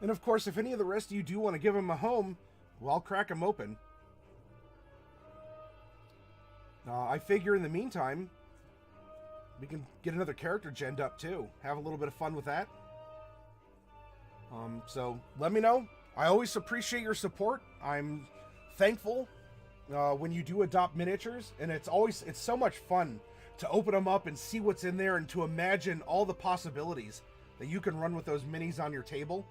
And of course, if any of the rest of you do want to give them a home, well, I'll crack them open. I figure in the meantime, we can get another character genned up too. Have a little bit of fun with that. So let me know. I always appreciate your support. I'm thankful when you do adopt miniatures, and it's so much fun to open them up and see what's in there and to imagine all the possibilities that you can run with those minis on your table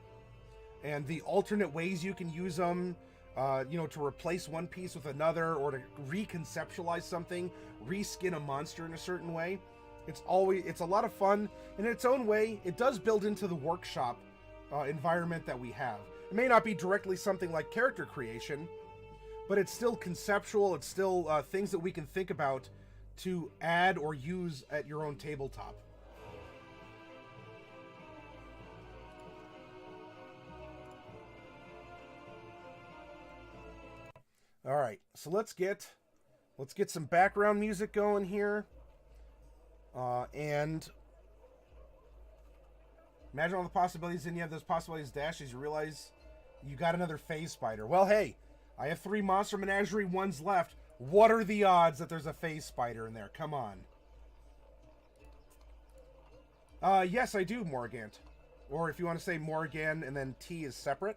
and the alternate ways you can use them. To replace one piece with another, or to reconceptualize something, reskin a monster in a certain way. It's a lot of fun in its own way. It does build into the workshop environment that we have. It may not be directly something like character creation, but it's still conceptual. It's still things that we can think about to add or use at your own tabletop. All right, so let's get some background music going here, and imagine all the possibilities. And you have those possibilities dashes. You realize you got another phase spider. Well, hey, I have 3 Monster Menagerie ones left. What are the odds that there's a phase spider in there? Come on. Yes, I do, Morgant. Or if you want to say Morgan and then T is separate.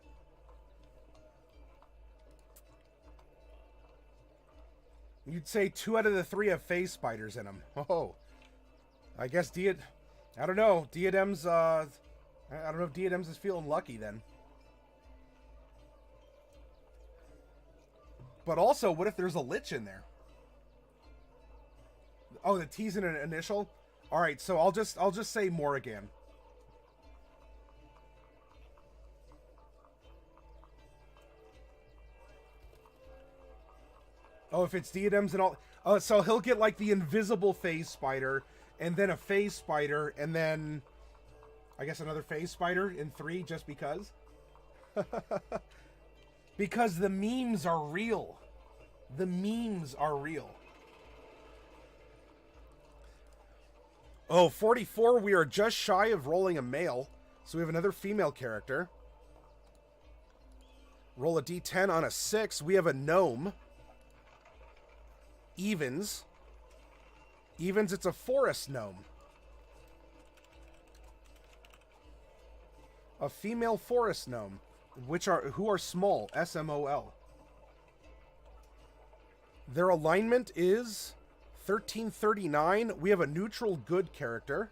You'd say 2 out of the 3 have phase spiders in them. Oh, I guess I don't know. Diadems. I don't know if Diadems is feeling lucky then. But also, what if there's a lich in there? Oh, the T's in an initial. All right, so I'll just say Morrigan. Oh, if it's diadems and all... Oh, so he'll get, like, the invisible phase spider, and then a phase spider, and then... I guess another phase spider in 3, just because? Because the memes are real. The memes are real. Oh, 44, we are just shy of rolling a male. So we have another female character. Roll a d10 on a 6. We have a gnome. Evens. Evens, it's a forest gnome. A female forest gnome, who are small, SMOL. Their alignment is 1339. We have a neutral good character.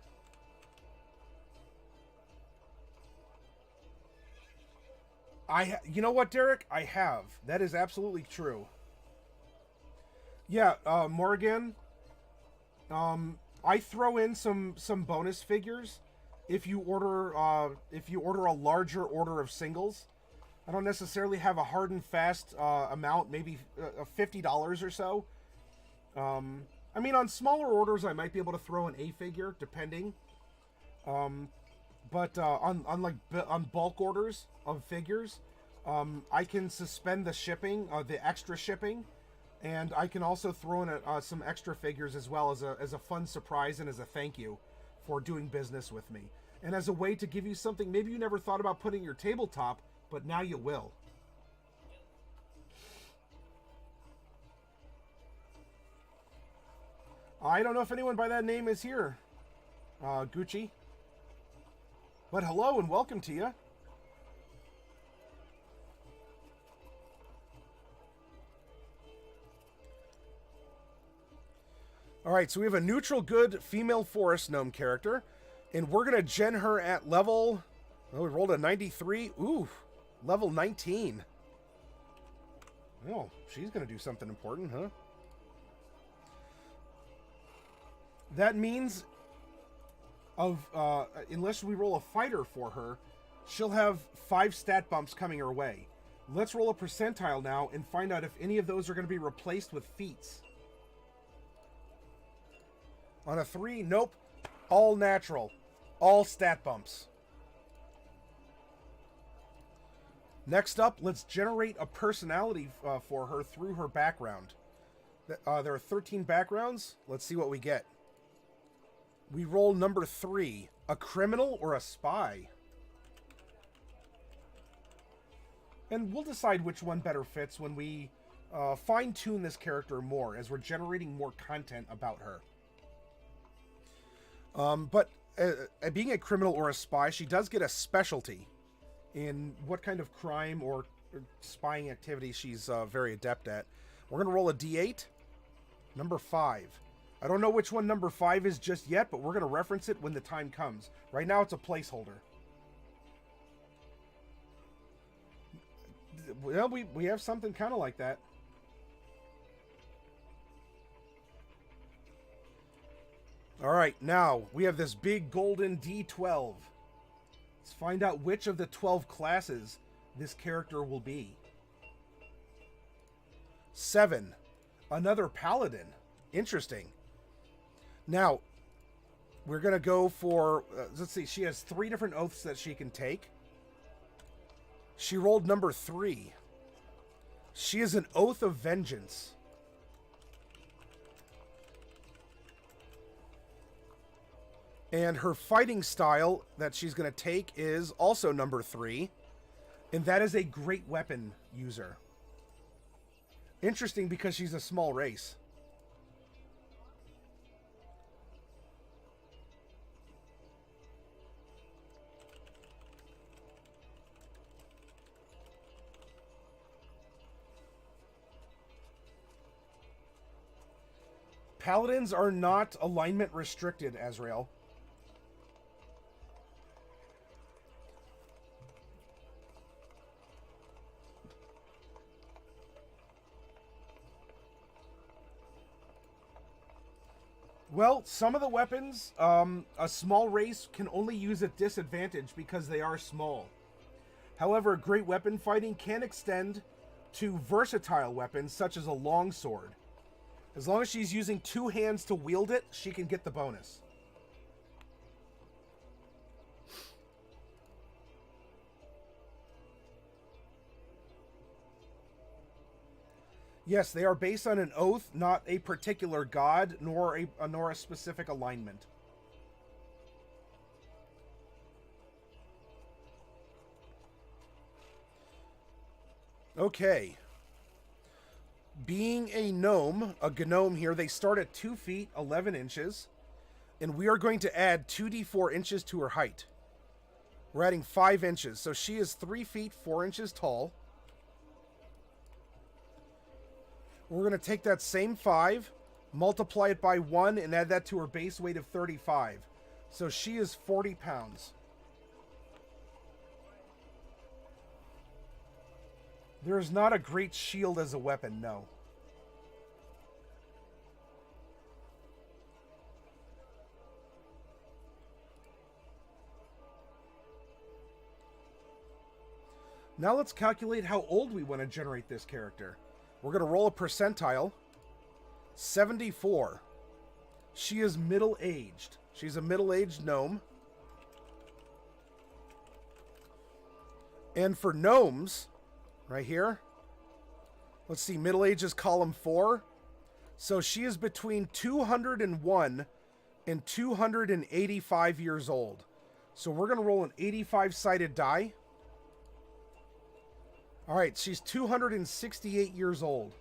You know what, Derek? I have. That is absolutely true. Yeah, Morgan. I throw in some bonus figures if you order a larger order of singles. I don't necessarily have a hard and fast amount, maybe $50 or so. I mean, on smaller orders, I might be able to throw an A figure, depending. But on bulk orders of figures, I can suspend the shipping, the extra shipping. And I can also throw in some extra figures as well as a fun surprise and as a thank you for doing business with me. And as a way to give you something maybe you never thought about putting in your tabletop, but now you will. I don't know if anyone by that name is here, Gucci. But hello and welcome to you. Alright, so we have a neutral good female forest gnome character. And we're going to gen her at level... Oh, we rolled a 93. Ooh, level 19. Oh, she's going to do something important, huh? That means... unless we roll a fighter for her, she'll have 5 stat bumps coming her way. Let's roll a percentile now and find out if any of those are going to be replaced with feats. On a 3, nope. All natural. All stat bumps. Next up, let's generate a personality for her through her background. There are 13 backgrounds. Let's see what we get. We roll number 3. A criminal or a spy? And we'll decide which one better fits when we fine-tune this character more as we're generating more content about her. But being a criminal or a spy, she does get a specialty in what kind of crime or spying activity she's very adept at. We're going to roll a d8. Number 5. I don't know which one number 5 is just yet, but we're going to reference it when the time comes. Right now, it's a placeholder. Well, we have something kind of like that. All right, now we have this big golden D12. Let's find out which of the 12 classes this character will be. 7. Another paladin. Interesting. Now, we're going to go for... let's see, she has 3 different oaths that she can take. She rolled number 3. She is an Oath of Vengeance. And her fighting style that she's going to take is also number 3. And that is a great weapon user. Interesting because she's a small race. Paladins are not alignment restricted, Azrael. Well, some of the weapons, a small race can only use at disadvantage because they are small. However, great weapon fighting can extend to versatile weapons such as a longsword. As long as she's using 2 hands to wield it, she can get the bonus. Yes, they are based on an oath, not a particular god, nor a specific alignment. Okay. Being a gnome here, they start at 2 feet, 11 inches. And we are going to add 2d4 inches to her height. We're adding 5 inches. So she is 3 feet, 4 inches tall. We're going to take that same 5, multiply it by 1, and add that to her base weight of 35. So she is 40 pounds. There is not a great shield as a weapon, no. Now let's calculate how old we want to generate this character. We're going to roll a percentile. 74. She is middle-aged. She's a middle-aged gnome. And for gnomes, right here, let's see, middle age is column 4. So she is between 201 and 285 years old. So we're going to roll an 85-sided die. All right, she's 268 years old.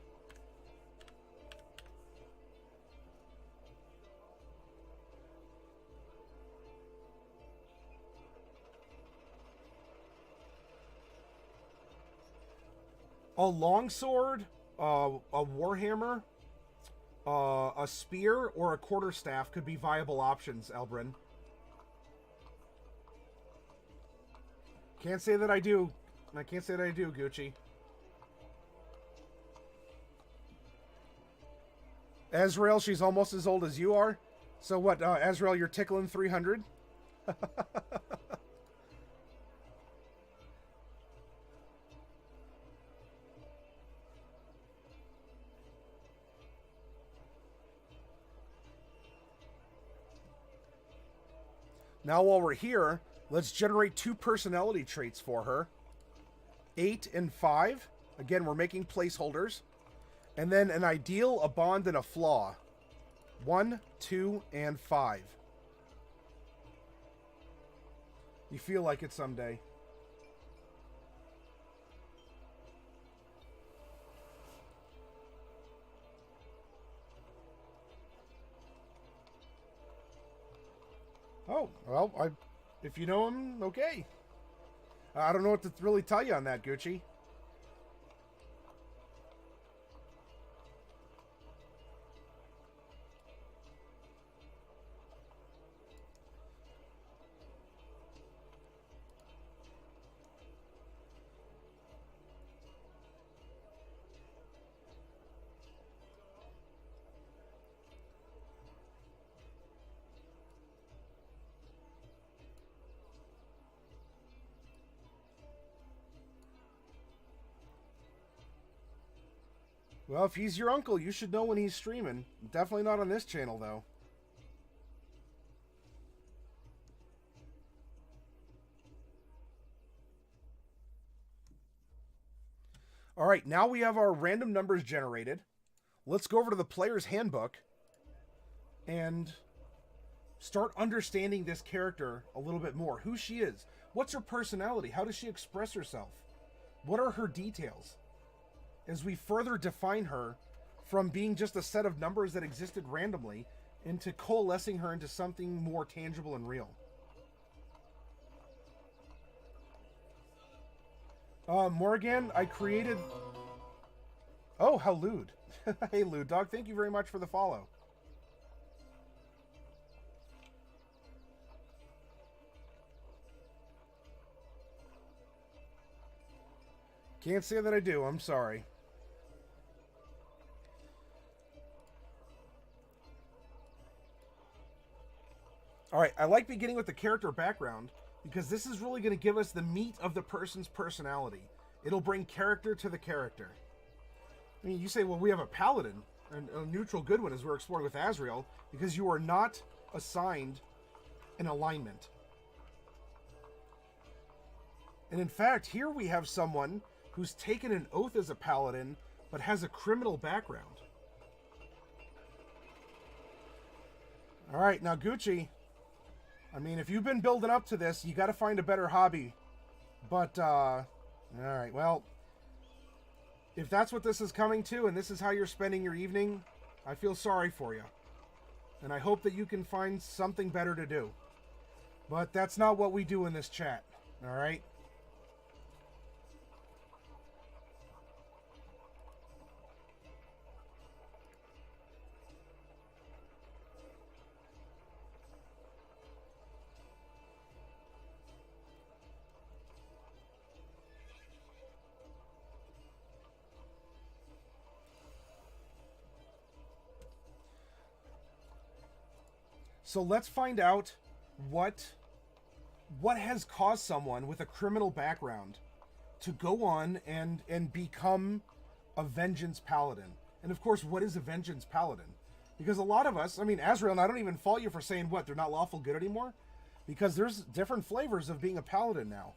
A longsword, a warhammer, a spear, or a quarterstaff could be viable options, Elbrin. Can't say that I do. I can't say that I do, Gucci. Azrael, she's almost as old as you are. So what, Azrael, you're tickling 300? Now while we're here, let's generate 2 personality traits for her. 8 and 5. Again, we're making placeholders. And then an ideal, a bond, and a flaw. 1, 2, and 5. You feel like it someday. Oh, well, if you know him, okay. I don't know what to really tell you on that, Gucci. Well, if he's your uncle, you should know when he's streaming. Definitely not on this channel, though. All right, now we have our random numbers generated. Let's go over to the player's handbook and start understanding this character a little bit more. Who she is. What's her personality? How does she express herself? What are her details? As we further define her from being just a set of numbers that existed randomly into coalescing her into something more tangible and real. Morgan, I created... Oh, how lewd. Hey, Lewd Dog, thank you very much for the follow. Can't say that I do, I'm sorry. Alright, I like beginning with the character background because this is really going to give us the meat of the person's personality. It'll bring character to the character. I mean, you say, well, we have a paladin, and a neutral good one as we're exploring with Azrael, because you are not assigned an alignment. And in fact, here we have someone who's taken an oath as a paladin, but has a criminal background. Alright, now Gucci, I mean, if you've been building up to this, you got to find a better hobby. But, alright, well, if that's what this is coming to, and this is how you're spending your evening, I feel sorry for you. And I hope that you can find something better to do. But that's not what we do in this chat, alright? So let's find out what has caused someone with a criminal background to go on and become a vengeance paladin. And of course, what is a vengeance paladin? Because a lot of us, I mean, Azrael, and I don't even fault you for saying what, they're not lawful good anymore? Because there's different flavors of being a paladin now.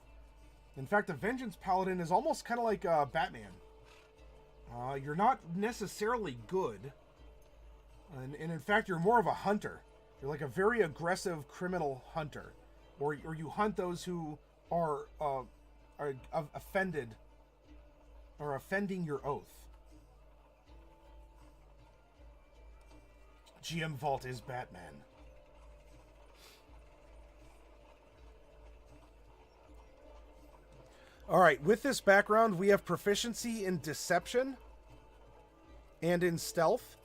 In fact, a vengeance paladin is almost kind of like Batman. You're not necessarily good. And in fact, you're more of a hunter. You're like a very aggressive criminal hunter, or you hunt those who are offended or offending your oath. GM Vault is Batman. All right, with this background, we have proficiency in deception and in stealth.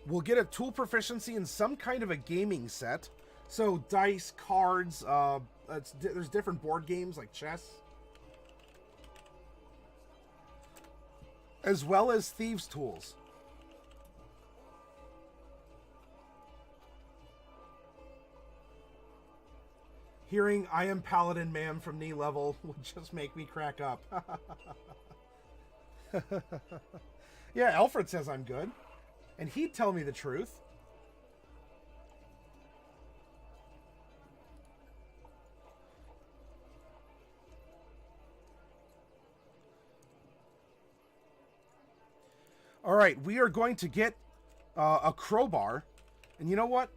We'll get a tool proficiency in some kind of a gaming set. So dice, cards, there's different board games like chess. As well as thieves' tools. Hearing "I am Paladin, ma'am" from knee level would just make me crack up. Yeah, Alfred says I'm good. And he'd tell me the truth. All right, we are going to get a crowbar. And you know what?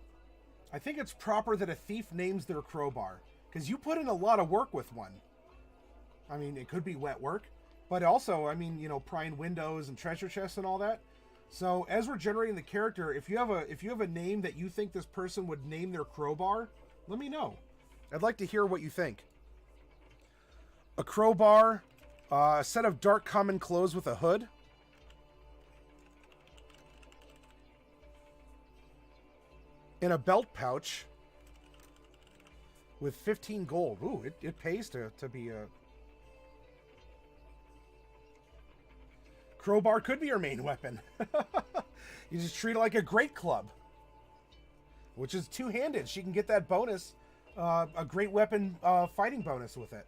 I think it's proper that a thief names their crowbar. Because you put in a lot of work with one. I mean, it could be wet work. But also, I mean, you know, prying windows and treasure chests and all that. So as we're generating the character, if you have a name that you think this person would name their crowbar, let me know. I'd like to hear what you think. A crowbar, a set of dark common clothes with a hood. In a belt pouch with 15 gold. Ooh, it pays to be a... Crowbar could be your main weapon. You just treat it like a great club, which is two-handed. She can get that bonus, a great weapon fighting bonus with it.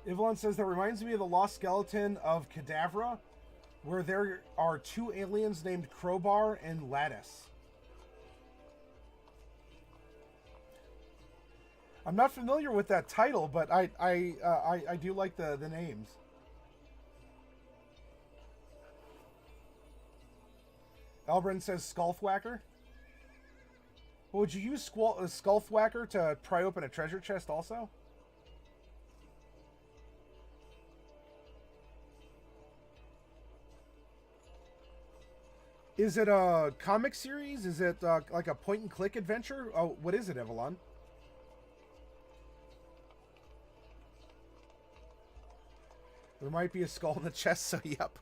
Ivalon says, that reminds me of the lost skeleton of Cadavra, where there are two aliens named Crowbar and Lattice. I'm not familiar with that title, but I do like the names. Elbrin says Skullthwacker. Well, would you use Skullthwacker to pry open a treasure chest also? Is it a comic series? Is it like a point-and-click adventure? Oh, what is it, Evelyn? There might be a skull in the chest, so yep.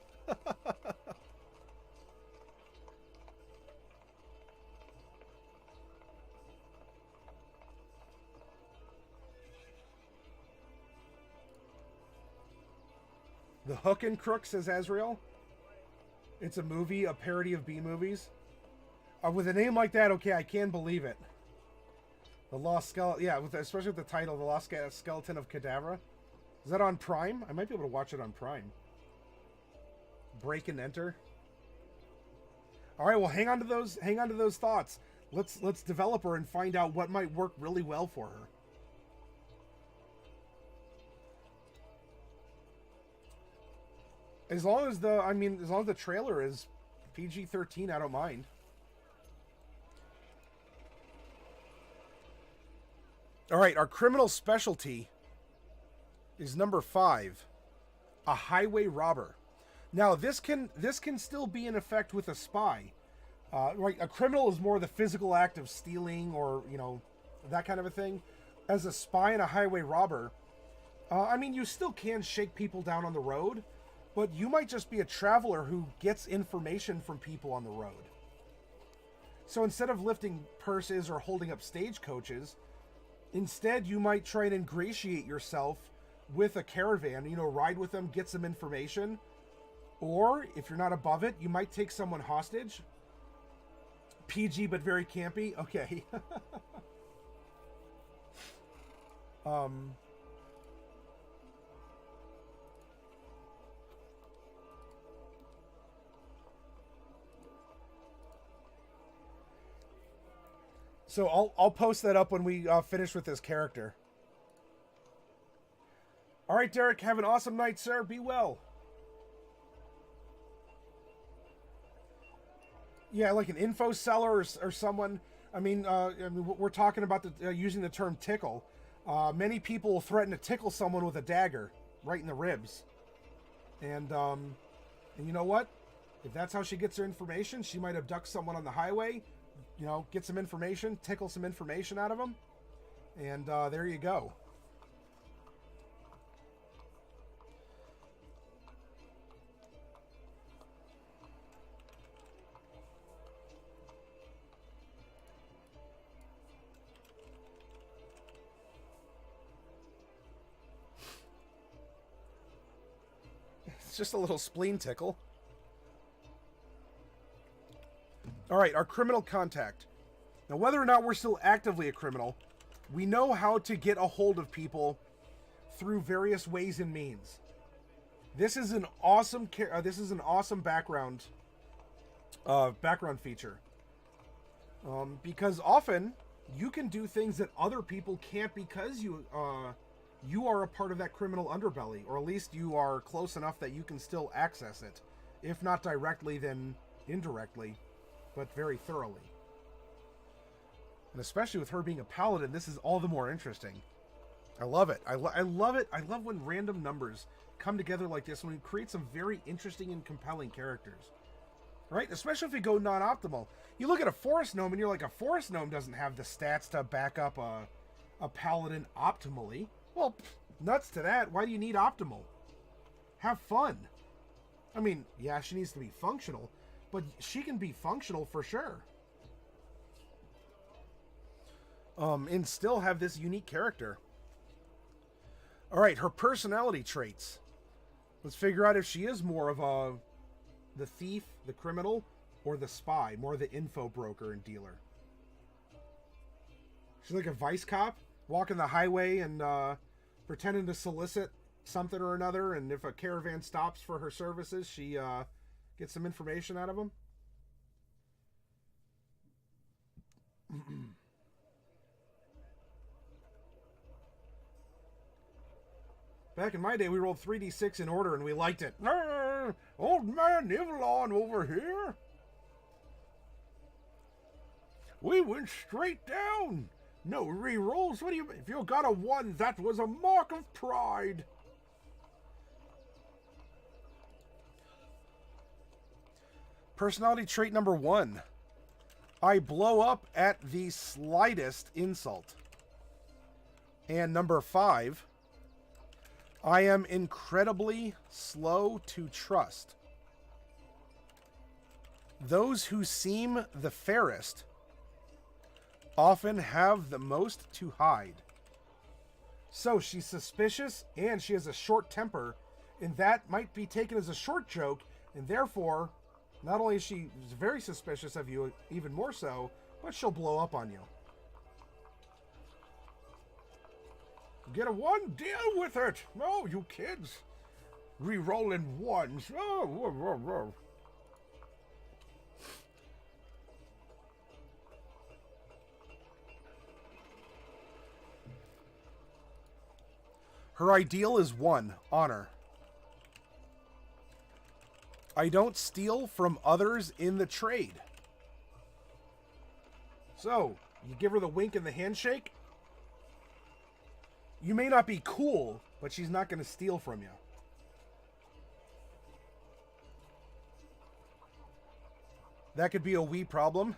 The Hook and Crook, says Azrael. It's a movie, a parody of B-movies. With a name like that, okay, I can believe it. The Lost Skeleton, yeah, especially with the title, The Lost Skeleton of Cadavra. Is that on Prime? I might be able to watch it on Prime. Break and enter. All right, well, hang on to those thoughts. Let's develop her and find out what might work really well for her. As long as the trailer is PG-13, I don't mind. All right, our criminal specialty is number 5, a highway robber. Now, this can still be in effect with a spy. Right, a criminal is more the physical act of stealing or, that kind of a thing. As a spy and a highway robber, you still can shake people down on the road, but you might just be a traveler who gets information from people on the road. So instead of lifting purses or holding up stagecoaches, instead you might try and ingratiate yourself with a caravan, ride with them, get some information. Or, if you're not above it, you might take someone hostage. PG, but very campy. Okay. So I'll post that up when we finish with this character. All right, Derek, have an awesome night, sir. Be well. Yeah, like an info seller or someone. We're talking about using the term tickle. Many people will threaten to tickle someone with a dagger right in the ribs. And you know what? If that's how she gets her information, she might abduct someone on the highway, get some information, tickle some information out of them. And there you go. Just a little spleen tickle. All right, our criminal contact. Now, whether or not we're still actively a criminal, we know how to get a hold of people through various ways and means. This is an awesome background feature, because often you can do things that other people can't because you are a part of that criminal underbelly, or at least you are close enough that you can still access it. If not directly, then indirectly, but very thoroughly. And especially with her being a paladin, this is all the more interesting. I love it. I love it. I love when random numbers come together like this, when we create some very interesting and compelling characters. Right? Especially if we go non-optimal. You look at a Forest Gnome and you're like, a Forest Gnome doesn't have the stats to back up a Paladin optimally. Well, nuts to that. Why do you need optimal? Have fun. I mean, yeah, she needs to be functional, but she can be functional for sure. And still have this unique character. All right, her personality traits. Let's figure out if she is more of the thief, the criminal, or the spy, more the info broker and dealer. She's like a vice cop, walking the highway and pretending to solicit something or another, and if a caravan stops for her services, she gets some information out of them. Back in my day, we rolled 3d6 in order, and we liked it. Old man Nivalon over here. We went straight down. No re-rolls. What do you? If you got a 1, that was a mark of pride. Personality trait number 1. I blow up at the slightest insult. And number 5. I am incredibly slow to trust. Those who seem the fairest often have the most to hide. So she's suspicious and she has a short temper, and that might be taken as a short joke, and therefore, not only is she very suspicious of you, even more so, but she'll blow up on you. Get a 1, deal with it. Oh, you kids. Re-rolling 1s. Oh, whoa, whoa, whoa. Her ideal is 1, honor. I don't steal from others in the trade. So, you give her the wink and the handshake. You may not be cool, but she's not going to steal from you. That could be a wee problem,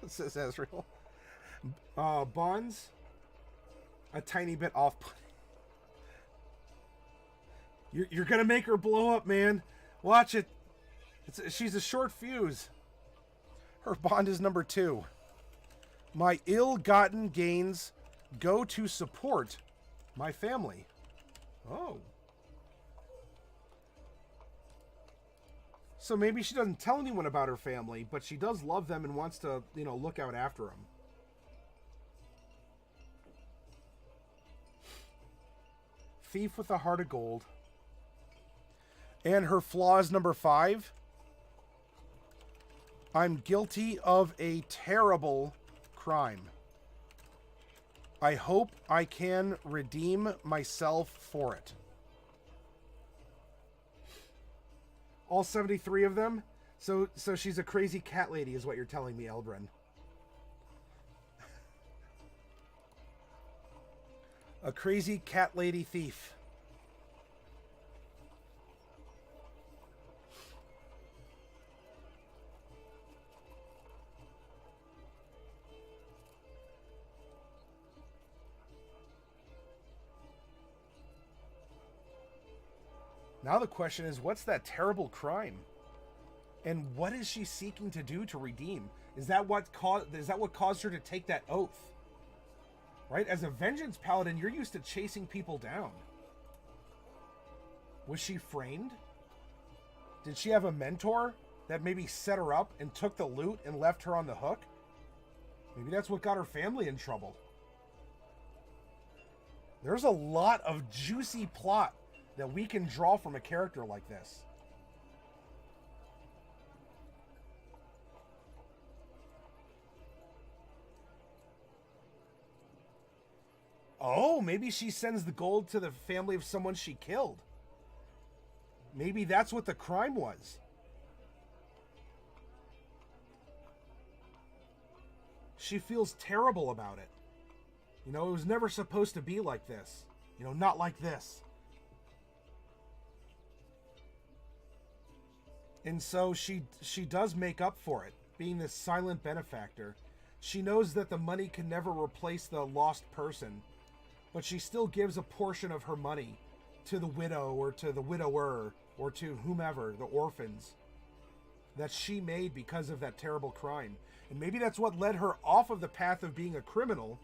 says Ezreal. Bonds, a tiny bit off-putting. You're going to make her blow up, man. Watch it. She's a short fuse. Her bond is number 2. My ill-gotten gains go to support my family. Oh. So maybe she doesn't tell anyone about her family, but she does love them and wants to, look out after them. Thief with a heart of gold. And her flaw is number 5. I'm guilty of a terrible crime. I hope I can redeem myself for it. All 73 of them? So she's a crazy cat lady is what you're telling me, Eldrin. A crazy cat lady thief. Now the question is, what's that terrible crime? And what is she seeking to do to redeem? Is that what caused her to take that oath? Right? As a vengeance paladin, you're used to chasing people down. Was she framed? Did she have a mentor that maybe set her up and took the loot and left her on the hook? Maybe that's what got her family in trouble. There's a lot of juicy plot that we can draw from a character like this. Oh, maybe she sends the gold to the family of someone she killed. Maybe that's what the crime was. She feels terrible about it. It was never supposed to be like this. You know, not like this. And so she does make up for it, being this silent benefactor. She knows that the money can never replace the lost person, but she still gives a portion of her money to the widow or to the widower or to whomever, the orphans, that she made because of that terrible crime. And maybe that's what led her off of the path of being a criminal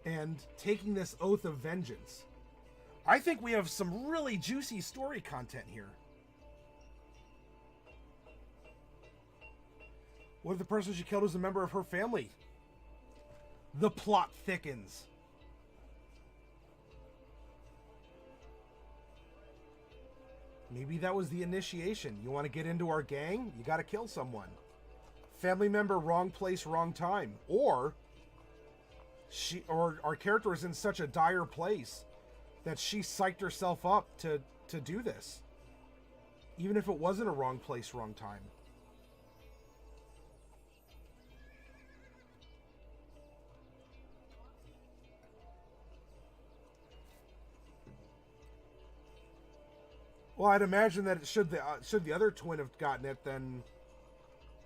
and taking this oath of vengeance. I think we have some really juicy story content here. What if the person she killed was a member of her family? The plot thickens. Maybe that was the initiation. You want to get into our gang? You got to kill someone. Family member, wrong place, wrong time. Or our character is in such a dire place that she psyched herself up to do this. Even if it wasn't a wrong place, wrong time. Well, I'd imagine that should the other twin have gotten it, then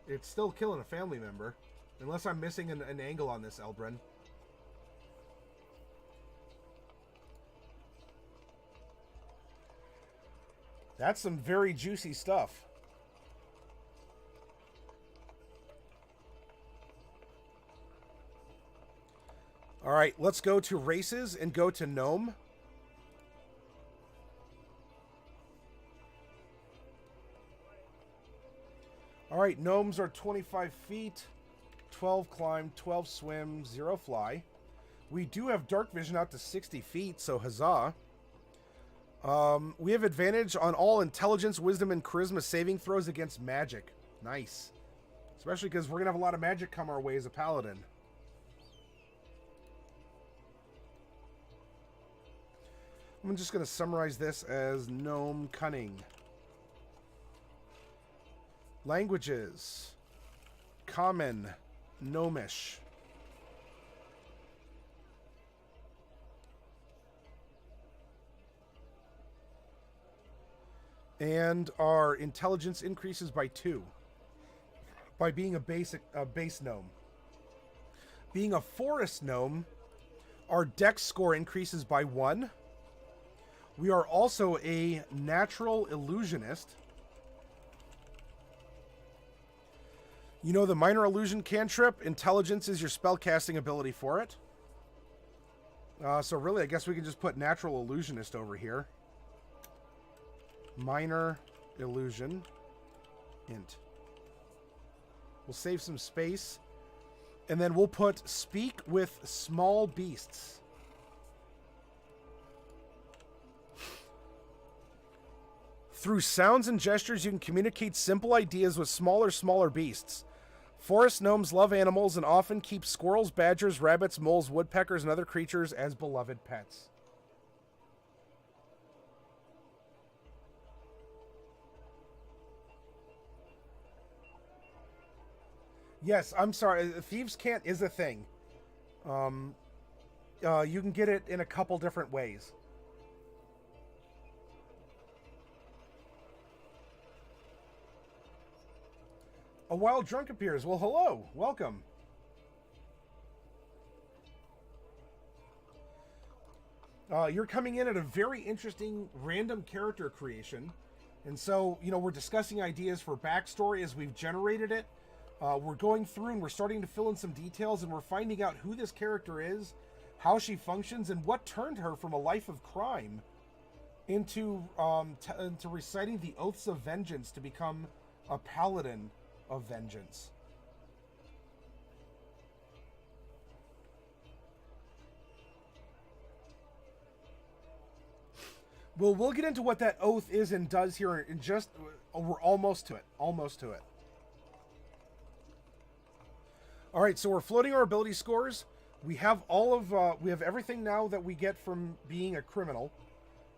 it's still killing a family member. Unless I'm missing an angle on this, Elbren. That's some very juicy stuff. All right, let's go to races and go to Gnome. All right, gnomes are 25 feet, 12 climb, 12 swim, 0 fly. We do have dark vision out to 60 feet, so huzzah. We have advantage on all intelligence, wisdom, and charisma saving throws against magic. Nice. Especially because we're going to have a lot of magic come our way as a paladin. I'm just going to summarize this as Gnome Cunning. Languages. Common. Gnomish. And our intelligence increases by 2. By being a base gnome. Being a forest gnome, our dex score increases by 1. We are also a natural illusionist. You know the minor illusion cantrip? Intelligence is your spellcasting ability for it. So really, I guess we can just put natural illusionist over here. Minor illusion. Int. We'll save some space. And then we'll put speak with small beasts. Through sounds and gestures, you can communicate simple ideas with smaller beasts. Forest gnomes love animals and often keep squirrels, badgers, rabbits, moles, woodpeckers, and other creatures as beloved pets. Yes, I'm sorry. Thieves' Cant is a thing. You can get it in a couple different ways. A wild drunk appears. Well, hello. Welcome. You're coming in at a very interesting random character creation. And so, you know, we're discussing ideas for backstory as we've generated it. We're going through and we're starting to fill in some details, and we're finding out who this character is, how she functions, and what turned her from a life of crime into reciting the oaths of vengeance to become a paladin of vengeance. Well, we'll get into what that oath is and does here in just... we're almost to it. Almost to it. Alright, so we're floating our ability scores. We have all of... we have everything now that we get from being a criminal.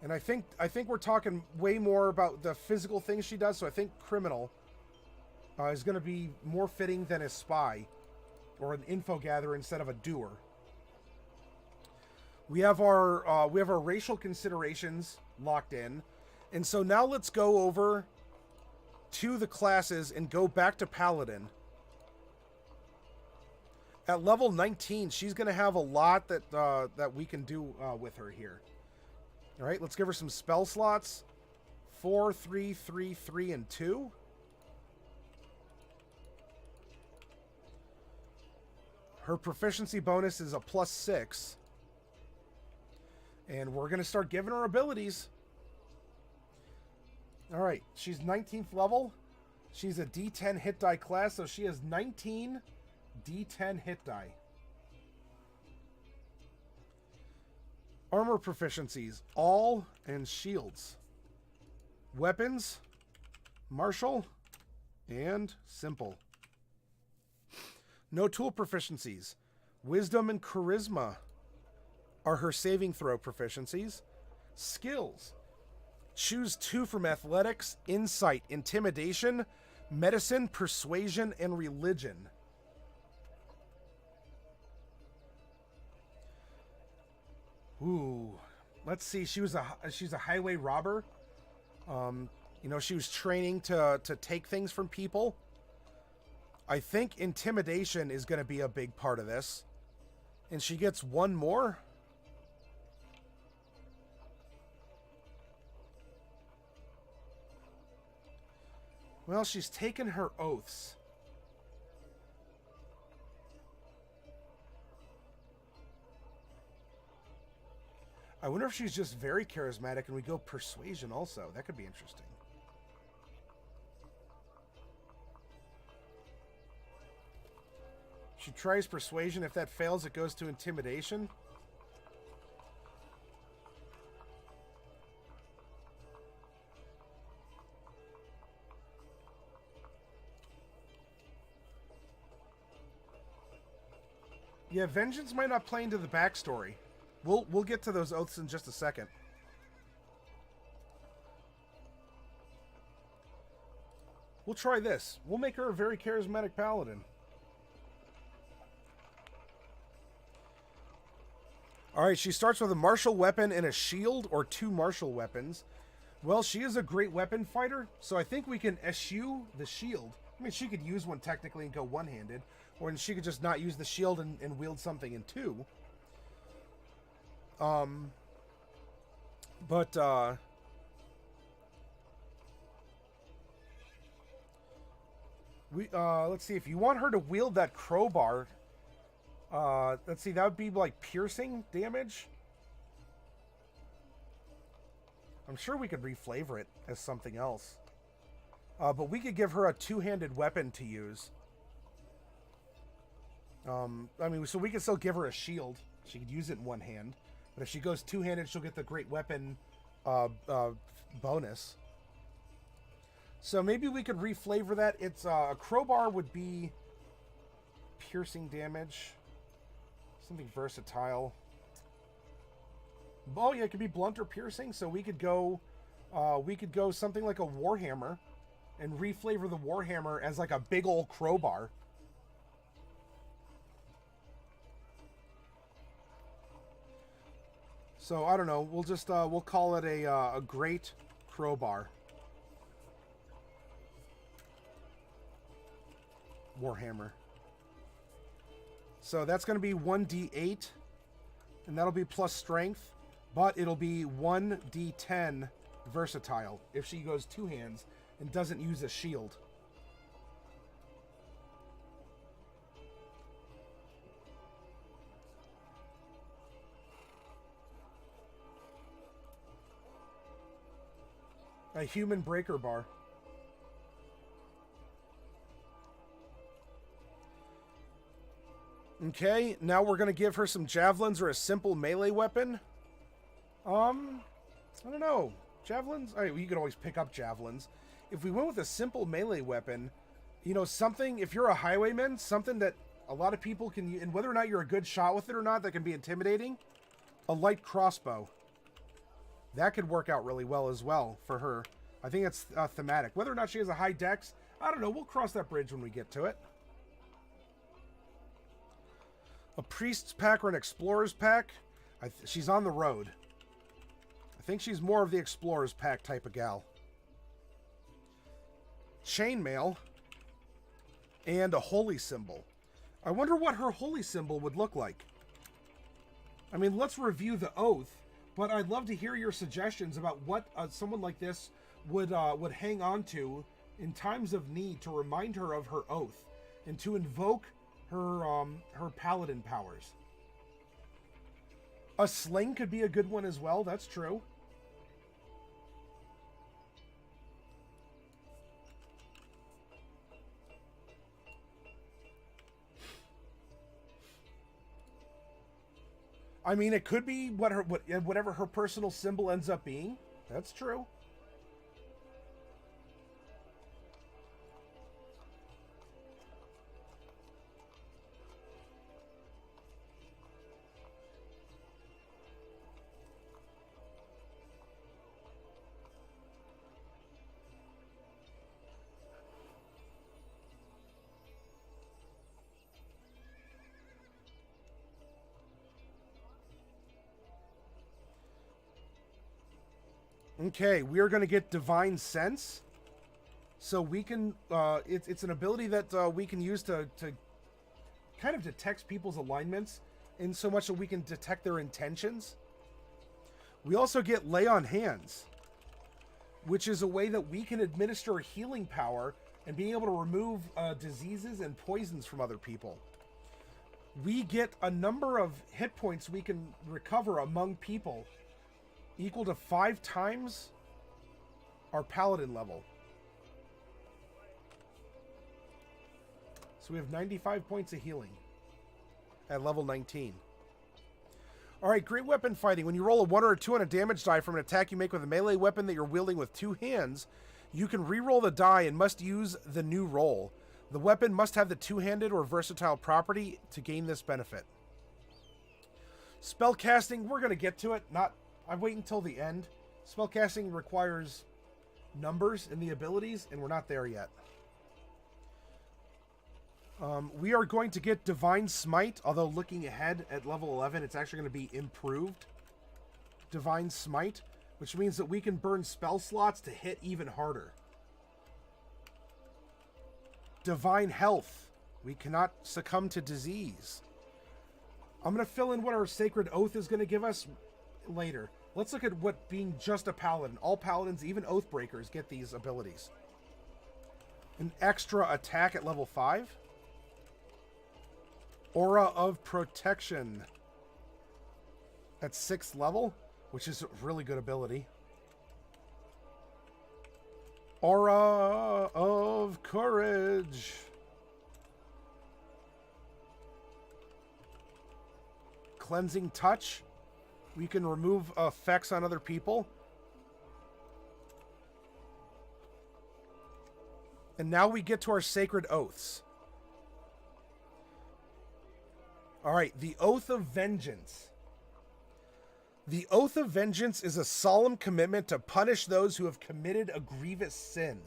And I think we're talking way more about the physical things she does, so I think criminal... is going to be more fitting than a spy or an info gatherer instead of a doer. We have our racial considerations locked in. And so now let's go over to the classes and go back to Paladin. At level 19, she's going to have a lot that we can do with her here. All right, let's give her some spell slots. 4, 3, 3, 3, and 2. Her proficiency bonus is a +6. And we're going to start giving her abilities. All right, she's 19th level. She's a D10 hit die class, so she has 19 D10 hit die. Armor proficiencies, all and shields. Weapons, martial, and simple. No tool proficiencies. Wisdom and charisma are her saving throw proficiencies. Skills. Choose 2 from athletics, insight, intimidation, medicine, persuasion, and religion. Ooh, let's see. She's a highway robber. You know, she was training to take things from people. I think intimidation is going to be a big part of this. And she gets 1 more. Well, she's taken her oaths. I wonder if she's just very charismatic and we go persuasion also. That could be interesting. She tries persuasion. If that fails, it goes to intimidation. Yeah, vengeance might not play into the backstory. We'll get to those oaths in just a second. We'll try this. We'll make her a very charismatic paladin. Alright, she starts with a martial weapon and a shield, or 2 martial weapons. Well, she is a great weapon fighter, so I think we can eschew the shield. I mean, she could use one technically and go one-handed, or she could just not use the shield and wield something in 2. Let's see, if you want her to wield that crowbar, let's see, that would be like piercing damage. I'm sure we could reflavor it as something else. But we could give her a 2-handed weapon to use. I mean, so we could still give her a shield. She could use it in 1 hand. But if she goes 2-handed, she'll get the great weapon bonus. So maybe we could reflavor that. It's a crowbar would be piercing damage. Something versatile. Oh yeah, it could be blunt or piercing. So we could go something like a warhammer, and reflavor the warhammer as like a big old crowbar. So I don't know. We'll just we'll call it a great crowbar. Warhammer. So that's going to be 1d8, and that'll be plus strength, but it'll be 1d10 versatile if she goes 2 hands and doesn't use a shield. A human breaker bar. Okay, now we're going to give her some javelins or a simple melee weapon. I don't know. Javelins? I mean, you could always pick up javelins. If we went with a simple melee weapon, you know, something, if you're a highwayman, something that a lot of people can use, and whether or not you're a good shot with it or not, that can be intimidating, a light crossbow. That could work out really well as well for her. I think it's thematic. Whether or not she has a high dex, I don't know. We'll cross that bridge when we get to it. A priest's pack or an explorer's pack. She's on the road. I think she's more of the Explorer's Pack type of gal. Chainmail. And a holy symbol. I wonder what her holy symbol would look like. I mean, let's review the oath, but I'd love to hear your suggestions about what someone like this would hang on to in times of need to remind her of her oath and to invoke her paladin powers. A sling could be a good one as well, that's true. I mean, it could be whatever her personal symbol ends up being. That's true. Okay, we are going to get Divine Sense. So we can, it's an ability that we can use to kind of detect people's alignments in so much that we can detect their intentions. We also get Lay on Hands, which is a way that we can administer a healing power and being able to remove diseases and poisons from other people. We get a number of hit points we can recover among people equal to 5 times our paladin level. So we have 95 points of healing at level 19. Alright, great weapon fighting. When you roll a 1 or a 2 on a damage die from an attack you make with a melee weapon that you're wielding with 2 hands, you can re-roll the die and must use the new roll. The weapon must have the two-handed or versatile property to gain this benefit. Spellcasting, we're going to get to it. I wait until the end. Spellcasting requires numbers in the abilities, and we're not there yet. We are going to get Divine Smite, although looking ahead at level 11, it's actually going to be improved Divine Smite, which means that we can burn spell slots to hit even harder. Divine Health. We cannot succumb to disease. I'm going to fill in what our Sacred Oath is going to give us later. Let's look at what being just a paladin. All paladins, even Oathbreakers, get these abilities. An extra attack at level 5. Aura of Protection at 6th level, which is a really good ability. Aura of Courage. Cleansing Touch. We can remove effects on other people. And now we get to our Sacred Oaths. Alright, the Oath of Vengeance. The Oath of Vengeance is a solemn commitment to punish those who have committed a grievous sin.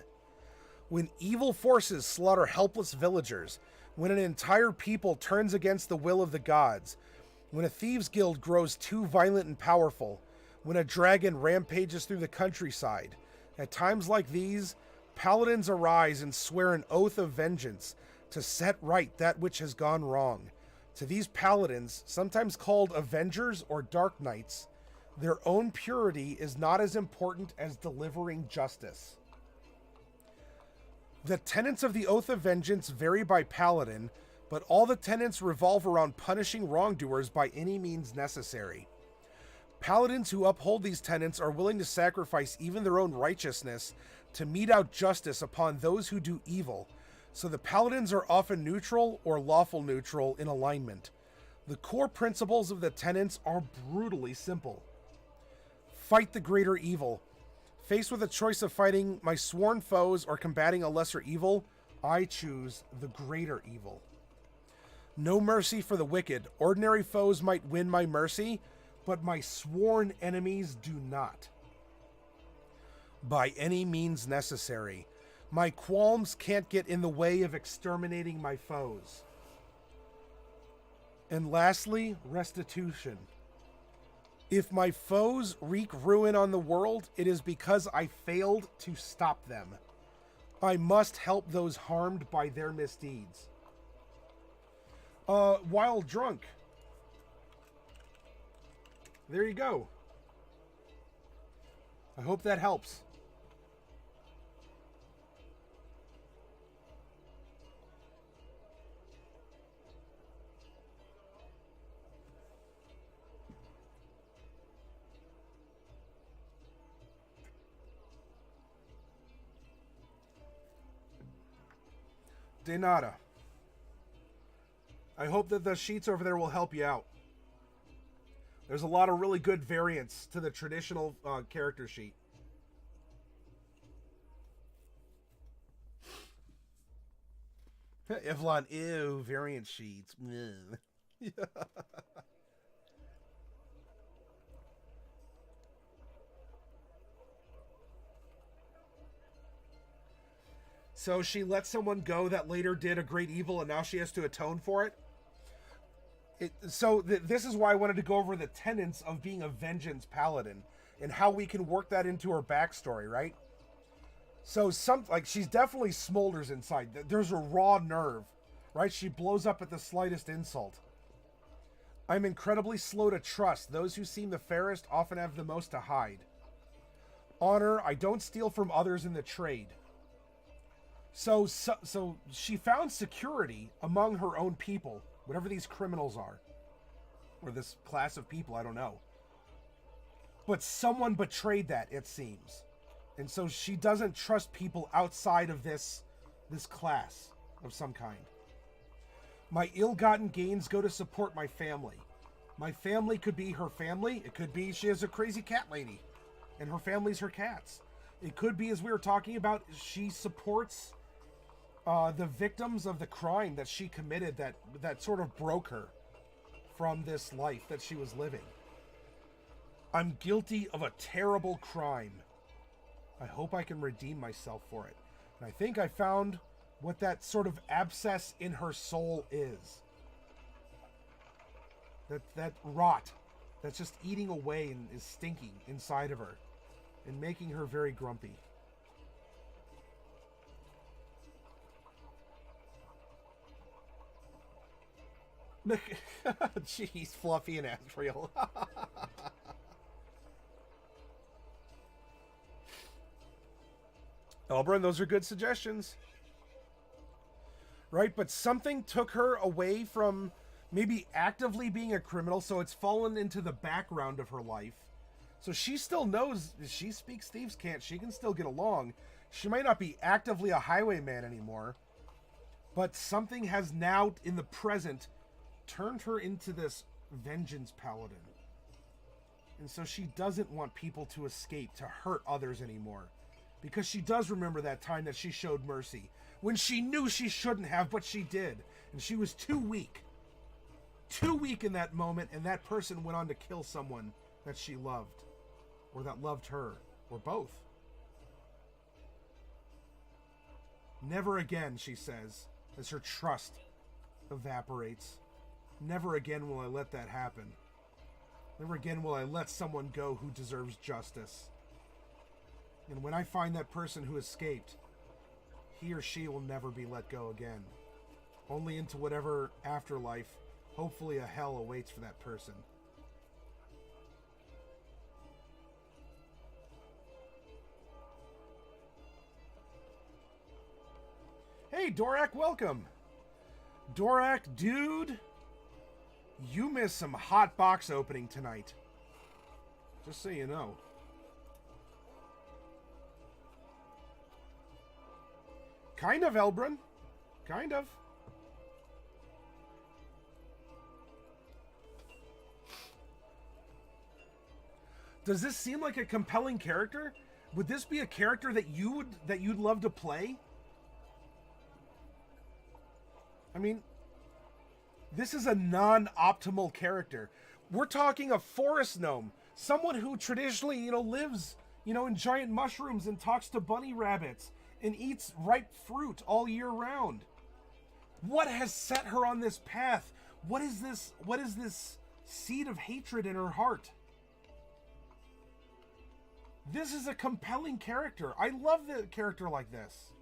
When evil forces slaughter helpless villagers, when an entire people turns against the will of the gods, when a thieves' guild grows too violent and powerful, when a dragon rampages through the countryside, at times like these, paladins arise and swear an oath of vengeance to set right that which has gone wrong. To these paladins, sometimes called Avengers or Dark Knights, their own purity is not as important as delivering justice. The tenets of the Oath of Vengeance vary by paladin, but all the tenets revolve around punishing wrongdoers by any means necessary. Paladins who uphold these tenets are willing to sacrifice even their own righteousness to mete out justice upon those who do evil, so the paladins are often neutral or lawful neutral in alignment. The core principles of the tenets are brutally simple. Fight the greater evil. Faced with a choice of fighting my sworn foes or combating a lesser evil, I choose the greater evil. No mercy for the wicked. Ordinary foes might win my mercy, but my sworn enemies do not. By any means necessary. My qualms can't get in the way of exterminating my foes. And lastly, restitution. If my foes wreak ruin on the world, it is because I failed to stop them. I must help those harmed by their misdeeds. While drunk. There you go. I hope that helps. De nada. I hope that the sheets over there will help you out. There's a lot of really good variants to the traditional character sheet. Evlon, ew, variant sheets. So she let someone go that later did a great evil, and now she has to atone for it. This is why I wanted to go over the tenets of being a vengeance paladin and how we can work that into her backstory, right? So she's definitely smolders inside. There's a raw nerve, right? She blows up at the slightest insult. I'm incredibly slow to trust. Those who seem the fairest often have the most to hide. Honor, I don't steal from others in the trade. So she found security among her own people, whatever these criminals are. Or this class of people, I don't know. But someone betrayed that, it seems. And so she doesn't trust people outside of this class of some kind. My ill-gotten gains go to support my family. My family could be her family. It could be she has a crazy cat lady, and her family's her cats. It could be, as we were talking about, she supports the victims of the crime that she committed that sort of broke her from this life that she was living. I'm guilty of a terrible crime. I hope I can redeem myself for it. And I think I found what that sort of abscess in her soul is. That rot that's just eating away and is stinking inside of her and making her very grumpy. Jeez, Fluffy and Asriel. Elbrun, those are good suggestions. Right, but something took her away from maybe actively being a criminal, so it's fallen into the background of her life. So she still knows, she speaks thieves' cant, she can still get along. She might not be actively a highwayman anymore, but something has now, in the present, turned her into this vengeance paladin. And so she doesn't want people to escape, to hurt others anymore. Because she does remember that time that she showed mercy, when she knew she shouldn't have, but she did. And she was too weak. Too weak in that moment, and that person went on to kill someone that she loved. Or that loved her. Or both. Never again, she says, as her trust evaporates. Never again will I let that happen. Never again will I let someone go who deserves justice. And when I find that person who escaped, he or she will never be let go again. Only into whatever afterlife, hopefully a hell awaits for that person. Hey, Dorak, welcome. Dorak, dude, you missed some hot box opening tonight. Just so you know. Kind of, Elbrun. Kind of. Does this seem like a compelling character? Would this be a character that you'd love to play? I mean, this is a non-optimal character. We're talking a forest gnome, someone who traditionally, lives, in giant mushrooms and talks to bunny rabbits and eats ripe fruit all year round. What has set her on this path? What is this seed of hatred in her heart? This is a compelling character. I love the character like this.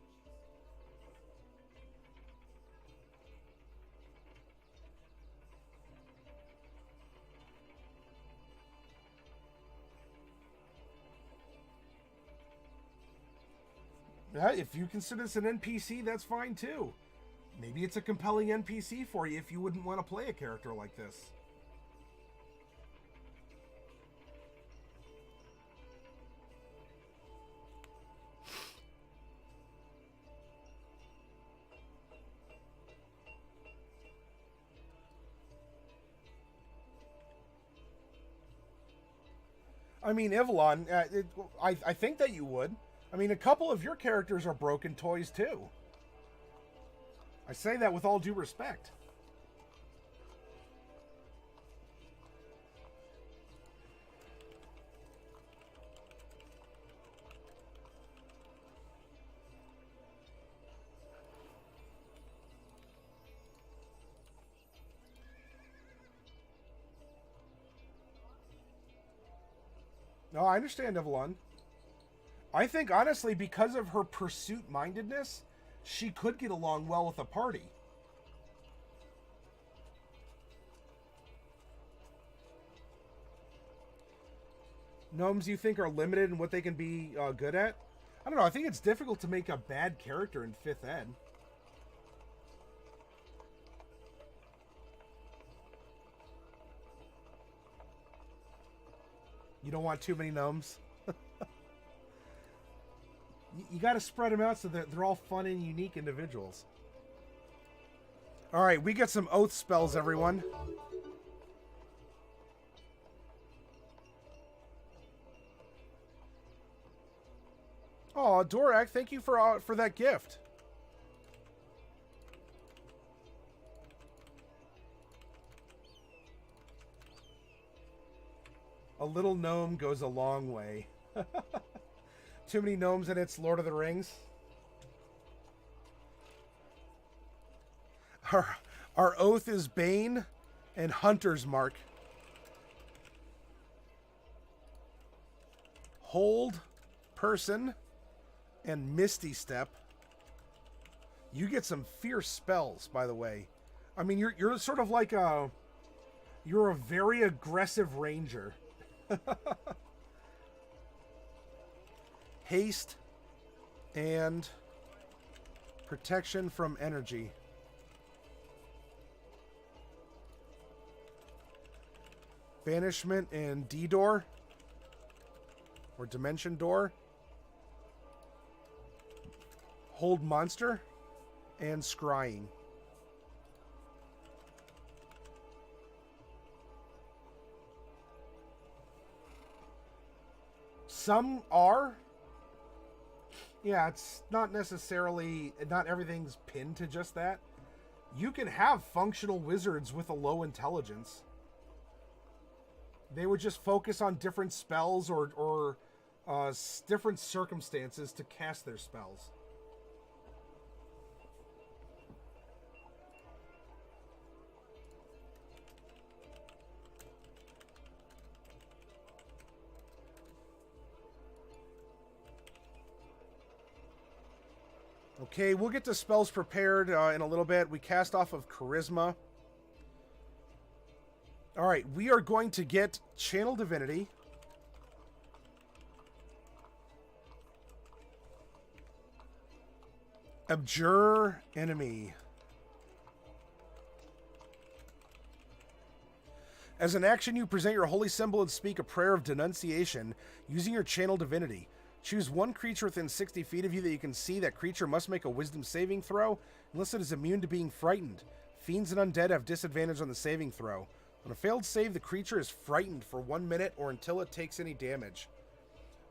Yeah, if you consider this an NPC, that's fine too. Maybe it's a compelling NPC for you if you wouldn't want to play a character like this. I mean, Evelyn, I think that you would. I mean, a couple of your characters are broken toys too. I say that with all due respect. No, I understand, Evelyn. I think, honestly, because of her pursuit-mindedness, she could get along well with a party. Gnomes, you think, are limited in what they can be good at? I don't know. I think it's difficult to make a bad character in 5th ed. You don't want too many gnomes? You got to spread them out so that they're all fun and unique individuals. All right, we get some oath spells, everyone. Oh, Dorak, thank you for that gift. A little gnome goes a long way. Too many gnomes and it's Lord of the Rings. Our oath is Bane and Hunter's Mark. Hold, Person, and Misty Step. You get some fierce spells, by the way. I mean, you're sort of like you're a very aggressive ranger. Haste and protection from energy. Banishment and D-Door. Or Dimension Door. Hold Monster. And Scrying. Some are. Yeah, it's not necessarily... Not everything's pinned to just that. You can have functional wizards with a low intelligence. They would just focus on different spells or different circumstances to cast their spells. Okay, we'll get the spells prepared in a little bit. We cast off of Charisma. All right, we are going to get Channel Divinity. Abjure Enemy. As an action, you present your holy symbol and speak a prayer of denunciation using your Channel Divinity. Choose one creature within 60 feet of you that you can see. That creature must make a wisdom saving throw unless it is immune to being frightened. Fiends and undead have disadvantage on the saving throw. On a failed save, the creature is frightened for 1 minute or until it takes any damage.